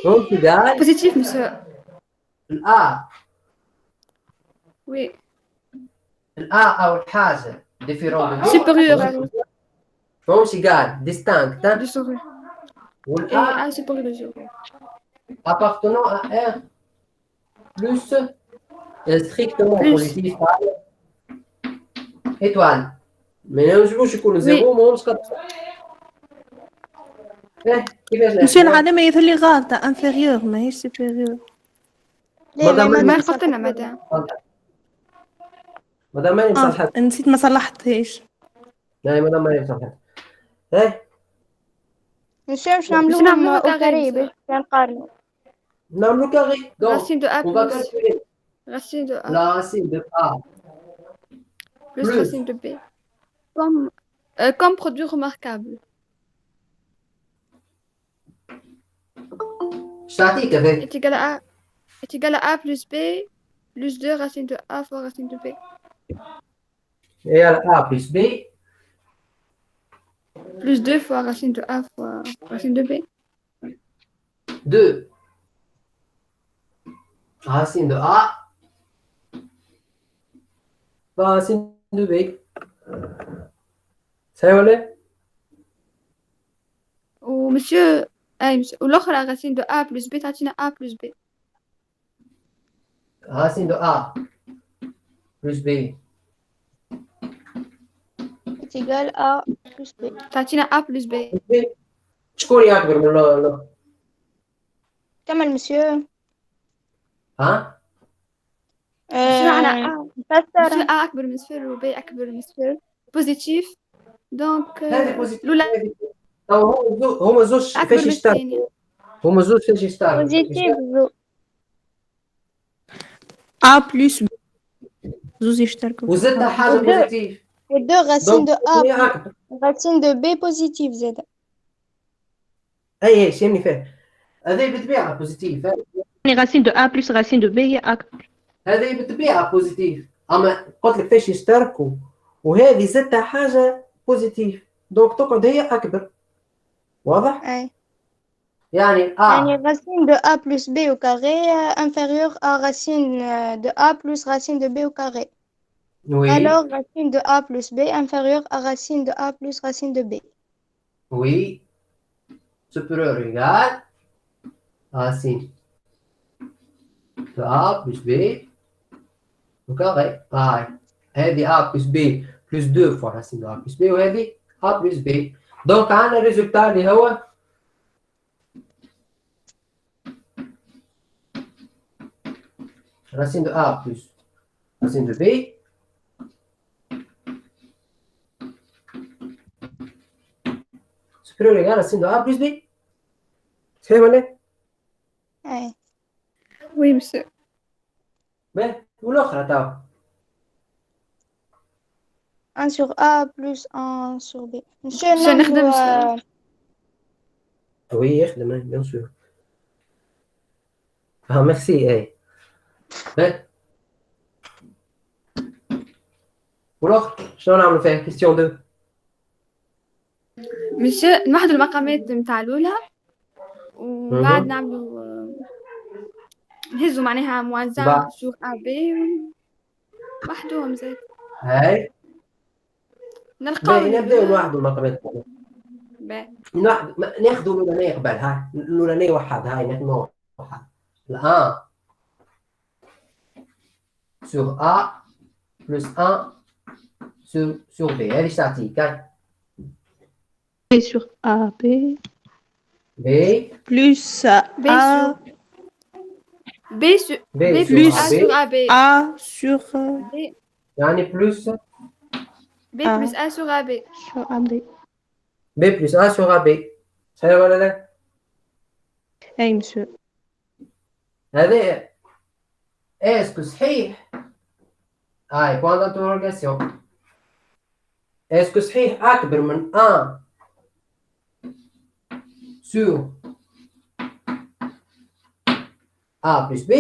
Donc, égal, Positif monsieur. le A, Oui. أول حاجة différent de B. supérieur. Donc, égal, distinct. Hein. de souris. Ou le Et A A supérieur de 0. appartenant à R plus strictement Plus. positif par étoile. Mais là, je veux que zéro, mais on se capte. مشي العلامة يظهر لي غلطة انفيريور ماهيش سوبيريور. ليه ما قلتلنا مدام. مدام مريم صلحت. نسيت ما صلحتهاش. لا مدام مريم صلحت. ايه مسيو باش نعملوهم au carré باش نقارنوا. نعملو كاري. Racine de A On va plus calculer racine de A la racine de A plus racine de B. Comme produit remarquable. statique avec est égal à A plus B plus 2 racine de A fois racine de B. égale A plus B Plus 2 fois racine de A fois racine de B. 2 racine de A fois racine de B. Ça y est? ومسيو والأخرى racine de A plus B تعطينا A plus B. Racine de A plus B est égal à plus B. تعطينا A plus B. شكون أكبر من الأخر؟ كمل مسيو. ها؟ معنا A. نفسر. A أكبر من صفر و B أكبر من صفر. بوزيتيف. دونك هذه بوزيتيف. الأولى هما زوج أكبر فاش من يشتغلوا؟ الثانية. هما زوج فاش يشتغلوا؟ بوزيتيف زو. A plus B. زوز يشتركوا. وزدنا حاجة بوزيتيف. والدو racine de A هي أكبر. racine de B positif زاد. أي شيء فيه. هذه بالطبيعة بوزيتيف. يعني racine de A plus racine de B هي أكبر. هذه بالطبيعة بوزيتيف. أما قلت لك فاش يشتركوا وهذه زدتها حاجة بوزيتيف. دونك تقعد هي أكبر. واضح؟ أي. يعني يعني A. racine de A plus B au carré inférieur à racine de A plus racine de B au carré. Oui, Alors, racine de A plus B inférieur à racine de A plus racine de B. oui. Supérieur égale racine de A plus B au carré. Pareil. هذه A plus B plus 2 fois racine de A plus B وهذه A plus B. Donc عندنا الريزلتا اللي هو racine de A plus racine de B supérieur égale racine de A plus B. صحيح ولا؟ أي. Oui, monsieur. باهي والأخرى توا. 1 sur A plus 1 sur B. Monsieur, باش نخدم نعملوا Oui, يخدم bien sûr. Ah merci. اي. باهي. والأخرى شنو نعملوا فيها؟ question 2. monsieur نوحدوا المقامات متاع الأولى ومن بعد نعملوا نهزوا معناها موازان بعد. سور أ بي وحدوهم زاد هاي. نلقاو باهي نبداو نوحدوا المقامات. باهي ناخذوا الأولانية قبل هاي الأولانية وحد هاي نحن وحد الآن sur A plus 1 sur B هذه ايش تعطيك هاي B sur A, B. B Plus B A, sur B sur B B sur plus A A B sur A B A sur B يعني plus B plus A sur A B sur A, B. B plus A sur A B صحيح ولا لا؟ أي monsieur. هذا اسكو صحيح هاي بوان دانتروغاسيون اسكو صحيح أكبر من 1 sur A plus B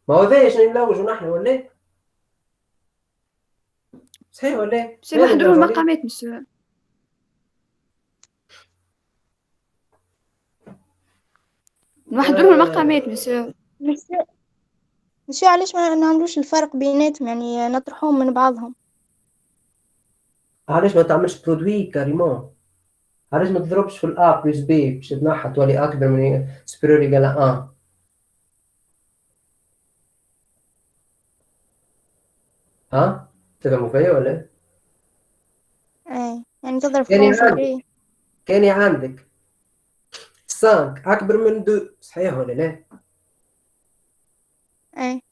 ما هو ذا شنو نلوجوا نحن ولا صحيح ولا؟ باش نوحدوا المقامات monsieur نوحدوا المقامات monsieur monsieur علاش ما نعملوش الفرق بيناتهم يعني نطرحوهم من بعضهم. علاش ما تعملش برودوي كاريمون علاش ما تضربش في الأ بلس بي باش تنحى تولي أكبر من سبيريور إيكال 1 ها تفهموا فيا ولا؟ أي يعني تضرب كاني فرنسا عندك بي. كاني عندك 5 أكبر من 2 صحيح ولا لا؟ أي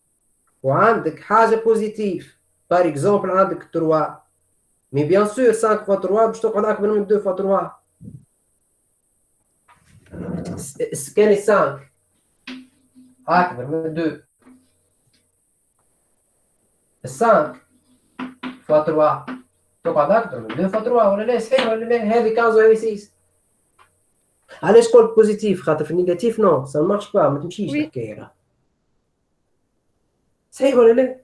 وعندك حاجة بوزيتيف بار إكزومبل عندك 3 مي بيان سور 5 فوا 3 باش تقعد أكبر من 2 فوا 3 كاني 5 أكبر من 2 5 فوا 3 تقعد أكبر من 2 فوا 3 ولا لا صحيح ولا لا؟ هذه 15 وهذه 6 علاش قلت بوزيتيف خاطر في النيجاتيف نو سا مارش با ما تمشيش الحكاية راه صحيح ولا لا؟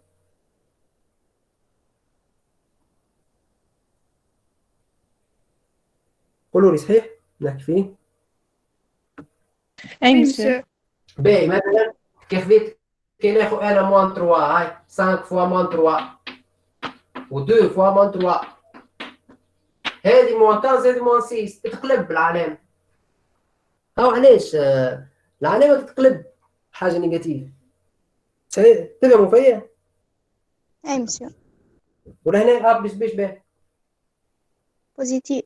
قولوا لي صحيح نحكي فيه أي oui monsieur. monsieur باهي مثلا كيف بيت كي ناخذ انا موان 3 هاي 5 فوا موان 3 و 2 فوا موان 3 هذه موان 15 هذه موان 6 تتقلب العلامة أو علاش العلامة تتقلب حاجة نيجاتيف صحيح تفهموا فيا أي monsieur ولا هنا أ بلس بيش باهي positif.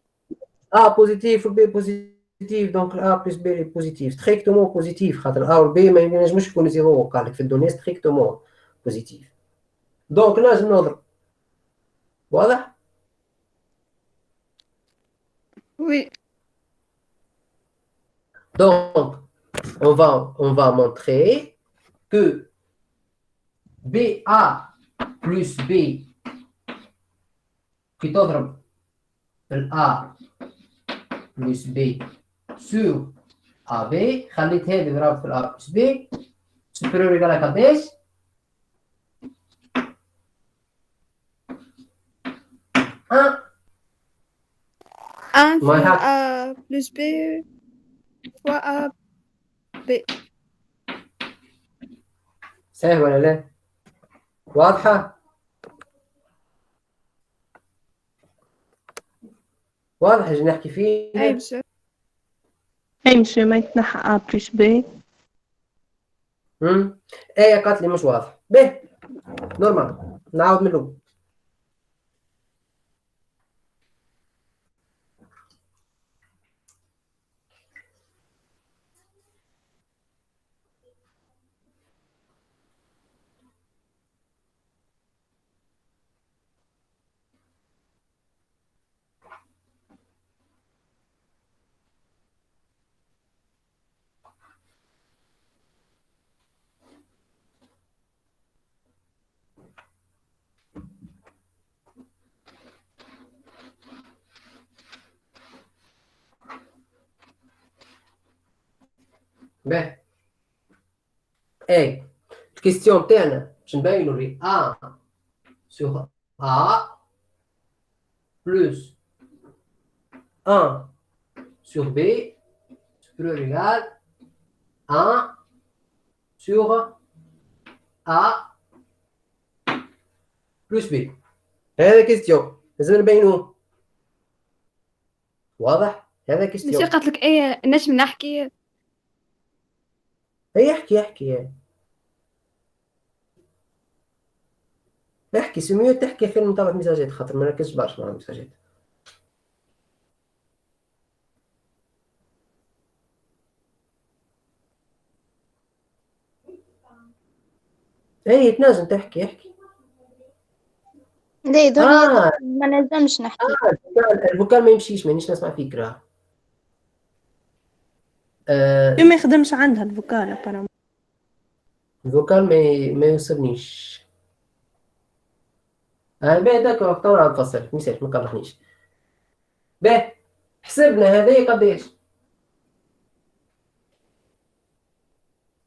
A بوزيتيف و بي بوزيتيف دونك A بلس بي بوزيتيف ستريكتومون بوزيتيف خاطر A و بي ما ينجموش يكونوا زيرو قال لك في الدنيا ستريكتومون بوزيتيف دونك نجم نضرب واضح؟ oui Donc, on va montrer que BA plus B qui تضرب A plus B sur AB خليت هذه ضرب في A plus B supérieur égal à قداش؟ 1 1 ما sur يحق. A plus B 3A B. صحيح ولا لا؟ واضحة؟ واضح اللي نحكي فيه؟ أي monsieur. أي مشي ما يتنحى A بلس B. ايه قالت لي مش واضح. به نورمال نعاود من الأول. به ايه الكيستيون تاعنا باش نبينو لي A sur A plus 1 sur B supérieur égal 1 sur A plus B. هذا كيستيون لازم نبينوه. واضح؟ هذا كيستيون. monsieur قالت لك إيه نجم نحكي. هي احكي احكي سميو تحكي خير من طلب ميساجات خاطر ما نركزش برشا مع الميساجات. اي تنجم تحكي. لا دوري ما نجمش نحكي. الفوكال ما يمشيش مانيش نسمع فيك راه. ما يخدمش عندها الفوكال أبارام. الفوكال ما يوصلنيش. باهي داكور تو راه نفصل ميساج ما كرهنيش. باهي حسبنا هذايا قداش؟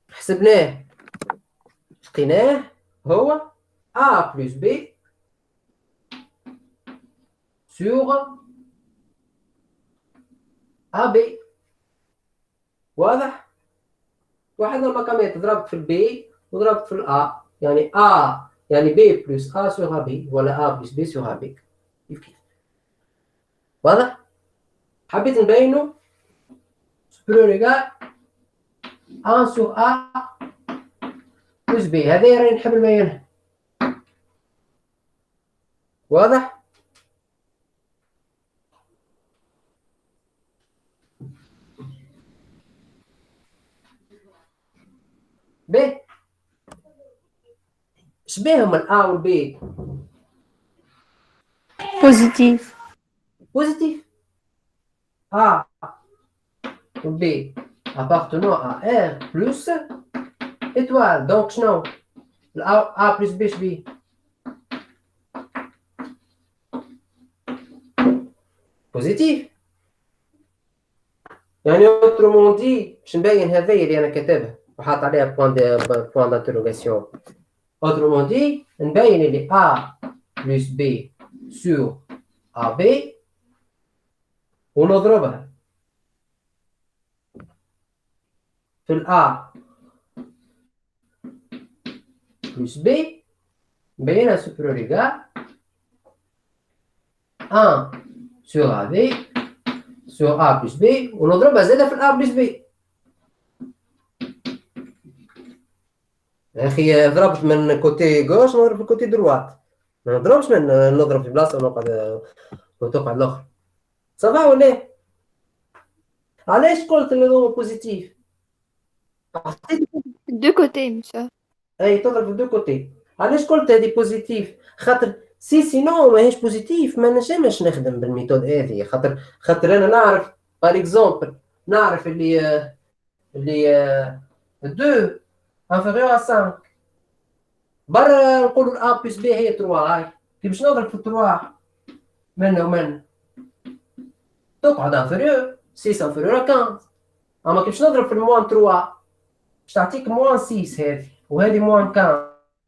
حسبناه لقيناه هو A plus B sur AB. واضح؟ واحد المقامات ضربت في البي وضربت في الA يعني A يعني B plus A sur AB ولا A plus B sur AB. كيف واضح؟ حبيت نبينو supérieur égal 1 sur A plus B. هذا راني نحب نبينها. واضح؟ ب شبيهم الA والB؟ بوزيتيف. A ou B appartenant à R plus étoile. Donc شنو؟ A plus B شبيه؟ بوزيتيف. يعني autrement dit باش نبين هذايا اللي أنا كاتبها وحاط عليها بوان d'interrogation. Autrement dit نبين اللي A plus B sur AB ونضربها في A plus B نبينها supérieur égal 1 sur AB sur A plus B ونضربها زادة في A plus B. يا أخي ضربت من كوتي غوش نضرب في كوتي دروات، ما نضربش من نضرب في بلاصة ونقعد وتقعد الأخرى. صافا ولا؟ علاش قلت اللي بوزيتيف؟ دو كوتي monsieur. أي تضرب في دو كوتي. علاش قلت هذه بوزيتيف؟ خاطر سينو ماهيش بوزيتيف ما نجمش نخدم بالميثود هذه. خاطر أنا نعرف باغ اكزومبل نعرف اللي 2 inférieur à 5 برا نقولوا A plus B هي 3. هاي كي باش نضرب في 3 منه ومن تقعد inférieur 6 inférieur à 15. اما كي باش نضرب في الموان 3 باش تعطيك موان 6 هذه وهذه موان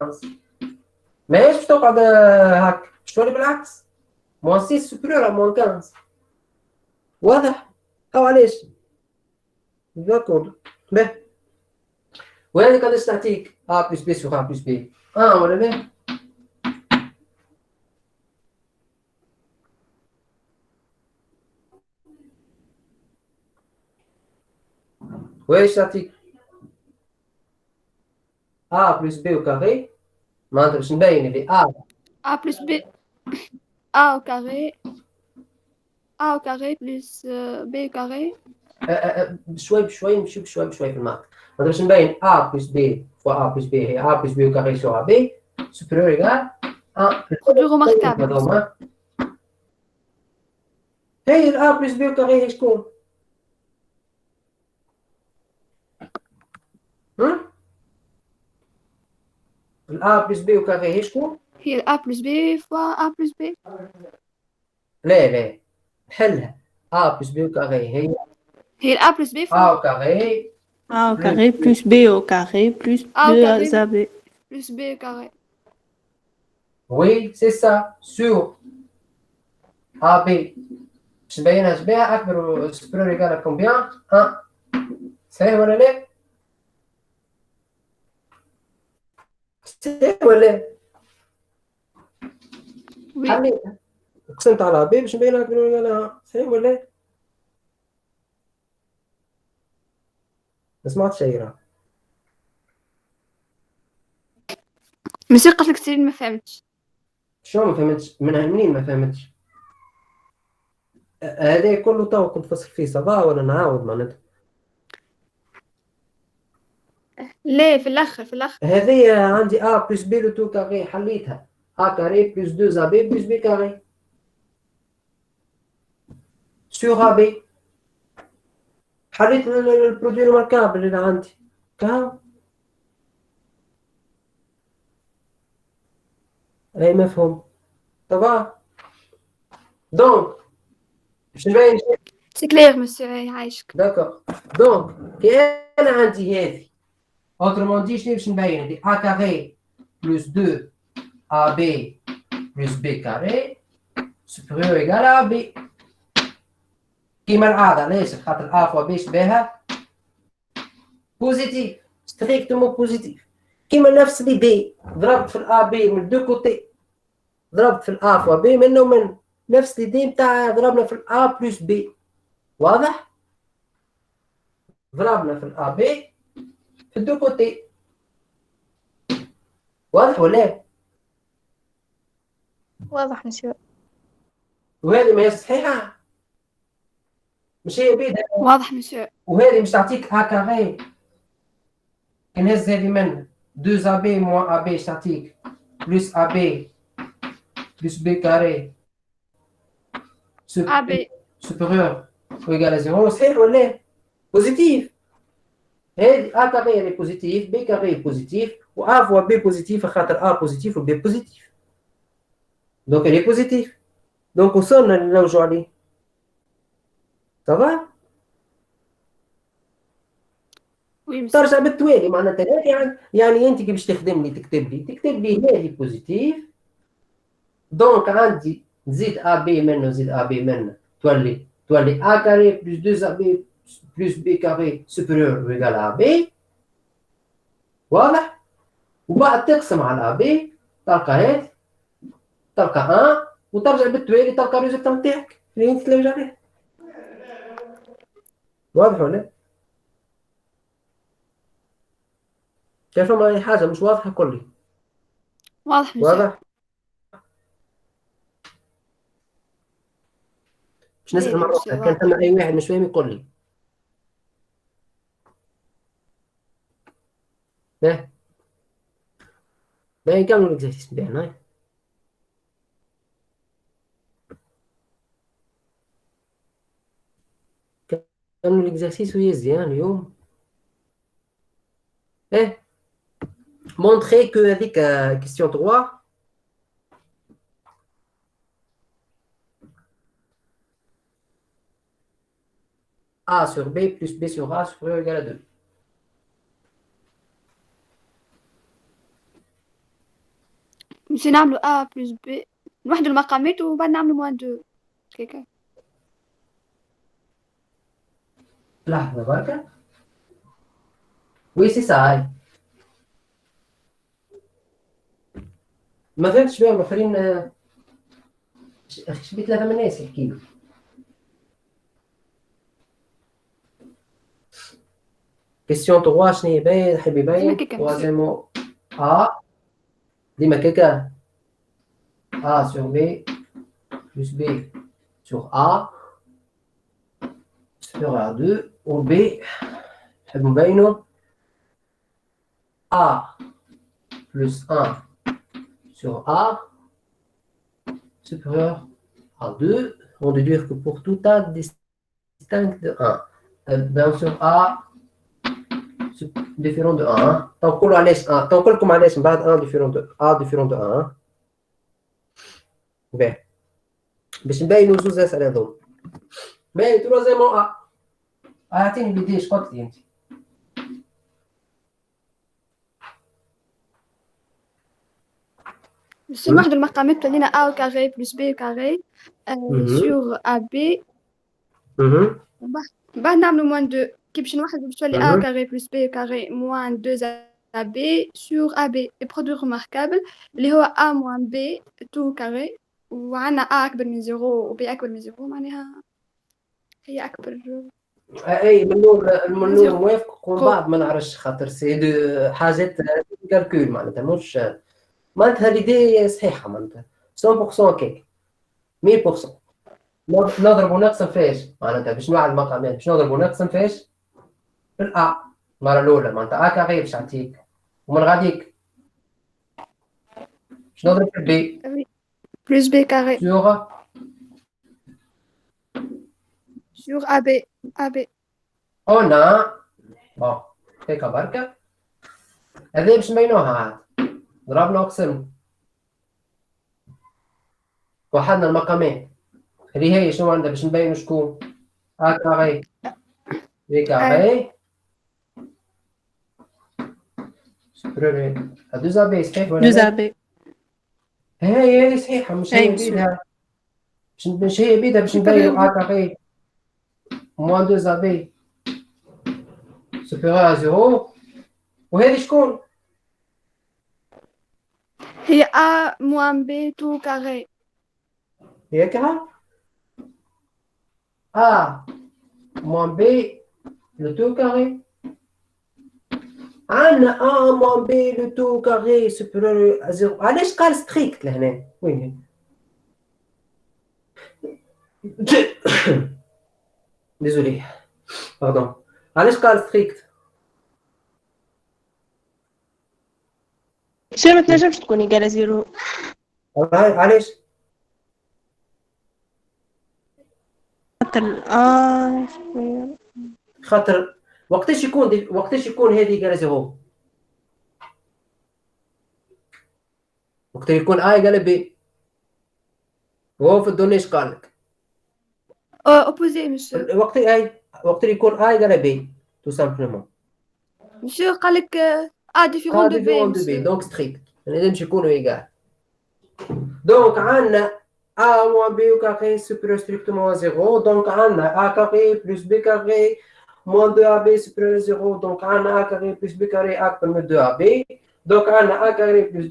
15. ماهيش باش تقعد هاك باش تولي بالعكس موان 6 supérieur à موان 15. واضح؟ أو علاش؟ داكور باهي. وهذه قداش تعطيك A plus B sur A plus B؟ ولا لا؟ واش تعطيك A plus B au carré؟ معناتها باش نبين اللي A plus B. A au carré. A au carré plus B au carré. بشوي بشوي نمشي بشوي بشوي في الماث. معناتها باش نبين A plus B fois A plus B هي A plus B au carré sur AB supérieur égal 1 Produit remarquable. هذوما. هي ال A plus B au carré هي شكون؟ ال A plus B au carré هي شكون؟ هي A plus B fois A plus B. لا نحلها. A plus B au carré هي A plus B A fois au carré A au carré plus B au carré plus A au carré 2AB. plus B au carré. oui c'est ça sur AB باش نبينها شبيها أكبر supérieur égal à combien 1 صحيح ولا لا؟ صحيح ولا؟ Oui. حليتها قسمت على B باش نبينها أكبر ولا لا صحيح ولا؟ ما سمعتش شي راه. مسيو قالت لك سيرين ما فهمتش. شو ما فهمتش منين ما فهمتش؟ هذا كله تو كنت فصل فيه صباح ولا نعاود معناتها؟ ليه في الآخر. هذه عندي A plus B le tout carré حليتها A carré plus 2AB plus B carré sur AB حليت البرودوي الماركابل اللي عندي كهو. أي مفهوم طبعا. دونك باش نبين سي كلير مسيو يعيشك. داكور. دونك كي أنا عندي هذه autrement dit شنو باش نبين هذه A carré plus 2 AB plus B carré supérieur égal à AB كيما العادة. علاش؟ خاطر A fois B شبيها بوزيتيف ستريكتومون بوزيتيف كيما نفس اللي B ضربت في الA B من دو كوتي ضربت في الA fois B منه ومن نفس اللي D نتاع ضربنا في الA plus B واضح؟ ضربنا في الA B في الدو كوتي واضح ولا؟ واضح مسيو. وهذه ما هي صحيحة مش هي بيدها. واضح مسيو. وهذه مش تعطيك A carré نهز هذه منها 2AB moins AB تعطيك plus AB plus B carré AB supérieur ou égal à 0 صحيح ولا؟ بوزيتيف. هذه A carré elle est positif B carré est positif و A fois B positif خاطر A positif و B positif donc elle est positive donc وصلنا اللي نلوجوا عليه. صافا؟ وي مسيو. ترجع بالتوالي معناتها يعني انت كي باش تكتب لي هذه بوزيتيف دونك عندي نزيد A B منه نزيد A B منه تولي A carré plus 2AB plus B carré supérieur ou égal à AB واضح؟ وبعد تقسم على AB تلقى هذه تلقى 1 وترجع بالتوالي تلقى الريزلت نتاعك اللي انت تلوج عليه. واضح ولا؟ كيف ما أي حاجة مش واضحة كلي؟ واضح مسيو. واضح؟ باش نسأل مرة مسيو كان ثم أي واحد مش فاهم يقول لي. باهي نكملوا الإكزرسيس بتاعنا. كملوا الإكزرسيس ويزي اليوم. Montrer que avec question 3 A sur B plus B sur A supérieur égal à 2. مش نعملوا A plus B نوحدوا المقامات وبعد نعملوا موان 2 كيكا. لحظة بركة Oui, c'est ça. هاي. ما فهمتش بهم خلينا شبيت 3 من الناس يحكي له. Question 3 شنو هي باين حبي ديما باين كيكا troisième A ديما كيكا A sur B plus B sur A supérieur à 2 ou B نحب نبينو A plus 1 sur A supérieur à 2. On va dire que pour tout A distinct de 1. Bien sûr A différent de 1. Donc, on laisse 1. Donc, on laisse 1 différent de A différent de 1. Bien. باش نبينوا زوز اسئله هذوما. باهي تروزيمون ا. اعطيني بدي ايش قلت لي انت؟ سي واحد المقامات تولينا A au carré plus B au carré sur AB. بعد نعملوا moins 2 كي باش نوحد باش تولي A au carré plus B au carré moins 2AB sur AB. et produit remarquable اللي هو A moins B tout au carré وعندنا A أكبر من 0 و B أكبر من 0 معناها هي أكبر. اي المنور موافق ومن بعد ما نعرفش خاطر سي دو حاجات كالكول معناتها مش معناتها ليدي صحيحه معناتها 100% كيك 100%. نضرب ونقسم فيش معناتها باش نوعد المقامات باش نضرب ونقسم فيش في الأ المره الاولى معناتها A كاري باش تعطيك ومن غاديك باش نضرب في B plus B carré sur AB. هنا بون هيك بركه هذا باش نبينوها عاد ضربنا وقسمنا وحدنا المقامات اللي هي شنو عندها باش نبينو شكون A كاري B كاري سوبريور ا 2 AB صحيح ولا 2 AB. هي صحيحه مش هي بيدها مش هي بيدها باش نبينو A كاري moins 2 AB supérieur à 0 وهذه شكون؟ هي A moins B tout carré. هيكها A moins B le tout carré. عندنا A moins B le tout carré supérieur à 0. علاش قال ستريكت لهنا؟ وين هي؟ désolé pardon. علاش قال ستريكت؟ شو ما تنجمش تكون إيجالة 0. علاش؟ خاطر وقتاش يكون هذه إيجالة 0؟ وقت يكون A إيجالة B. وهو في الدوني ايش قال لك؟ opposé monsieur. وقت يكون A إيجالة B tout simplement. monsieur قال لك A différent de B monsieur. donc strict ما لازمش يكونوا إيجال. donc عندنا A moins B au carré supérieur strictement à 0. donc عندنا A carré plus B carré moins 2AB supérieur à 0. donc عندنا A carré plus B carré أكبر من 2AB. donc عندنا A carré plus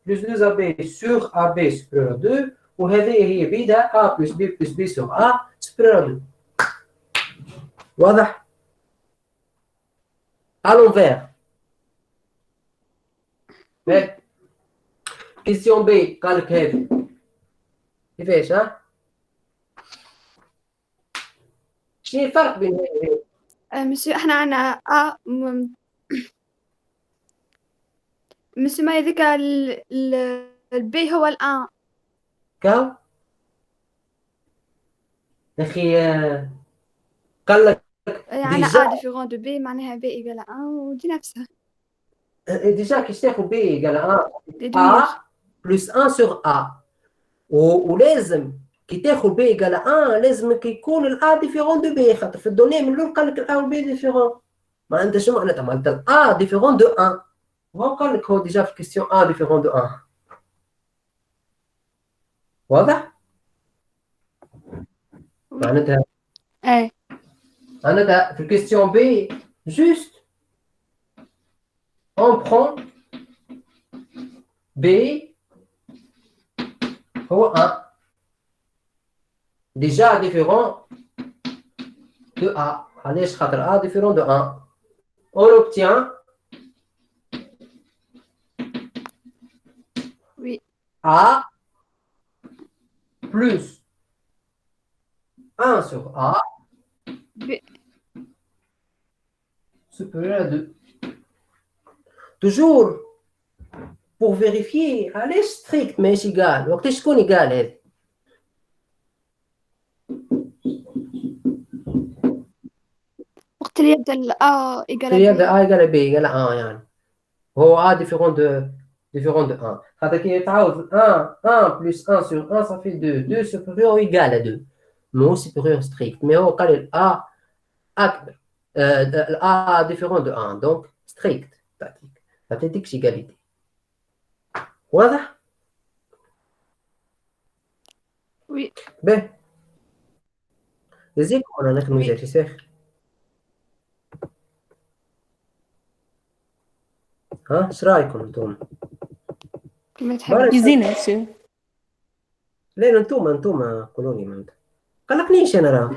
2AB sur AB supérieur à 2. وهذه هي بيدها A plus B sur A supérieur à 2. واضح؟ à l'envers. question B قال لك هذه كيفاش ها؟ شنو الفرق بين هذه؟ مسيو احنا عنا A مسيو ما هذيك البي هو الآن كاو اخي قال لك عنا A différent de B معناها B égale 1 ودي نفسها ديجا كيش تاخذ B قال A plus 1 sur A ولازم كي تاخذ B égale 1 لازم يكون ال A différent de B خاطر في الدوني من الاول قال لك ال A و B différent. ما انت شنو معناتها؟ معناتها ال A différent de 1 وهو قال لك هو ديجا في الكيستيون A différent de 1. واضح؟ معناتها اي معناتها في الكيستيون B جوست on prend B هو 1 déjà différent de A. علاش خاطر A différent de 1. On obtient Oui. A plus 1 sur A B. supérieur à 2. Toujours pour vérifier, elle est strict mais égal. وقتاش تكون égal هذه؟ وقت اللي يبدا ال A égale Il y a à de B. A égale à B égale à 1 يعني. هو A différent de 1. خاطر كي يتعاود 1 plus 1 sur 1 ça fait 2. 2 supérieur ou égal à 2. مو supérieur strict. Mais هو قال ال A أكبر. ال A différent de 1 donc strict. ما تعطيكش égalité. واضح؟ Oui. باهي. يزيكم ولا نخدموا Oui. جاتي ساخر؟ ها اش رايكم انتم؟ كما تحب. بارك. يزينا مسيو. لا انتم قولوا لي ما قلقنيش انا راه.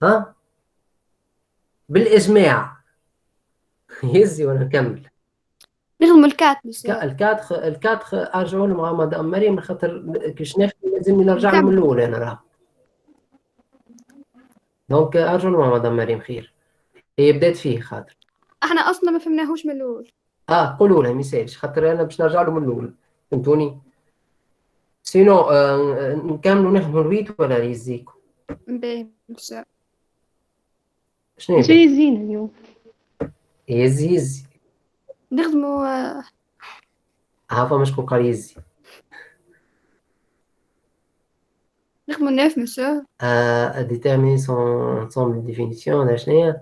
ها بالاجماع يزي وانا نكمل. نخدموا الكات بس. الكاتخ ارجعوا لهم مع مدام مريم خاطر كيش نخدم لازم نرجع له من الاول انا راه. دونك ارجعوا لهم مع مدام مريم خير. هي بدات فيه خاطر. احنا اصلا ما فهمناهوش من الاول. قولوا لها ما يسالش خاطر انا باش نرجع له من الاول فهمتوني. سينو نكملوا نخدموا الويت ولا يزيكم؟ باهي بس. شنو مسيو يبدا؟ يزينا اليوم. يزي نخدموا عارفه مش شكون قال يزي. نخدموا الناف مسيو. déterminer son ensemble de définition ولا شنو.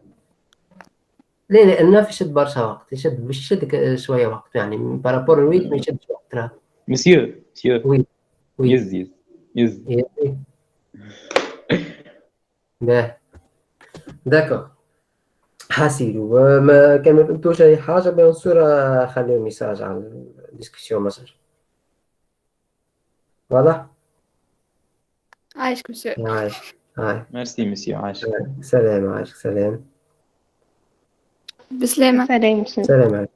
لا الناف يشد برشا وقت باش يشد شويه وقت يعني بارابور الويت ما يشدش وقت راه. مسيو وي يز باه داكور حاسيلو ما كان ما فهمتوش اي حاجه بيان سور خليو ميساج على الديسكسيون مسج واضح. عايشك مسيو. هاي ميرسي مسيو عاش. سلام عايشك سلام بسلامة. سلام مسيو. سلام عليكم.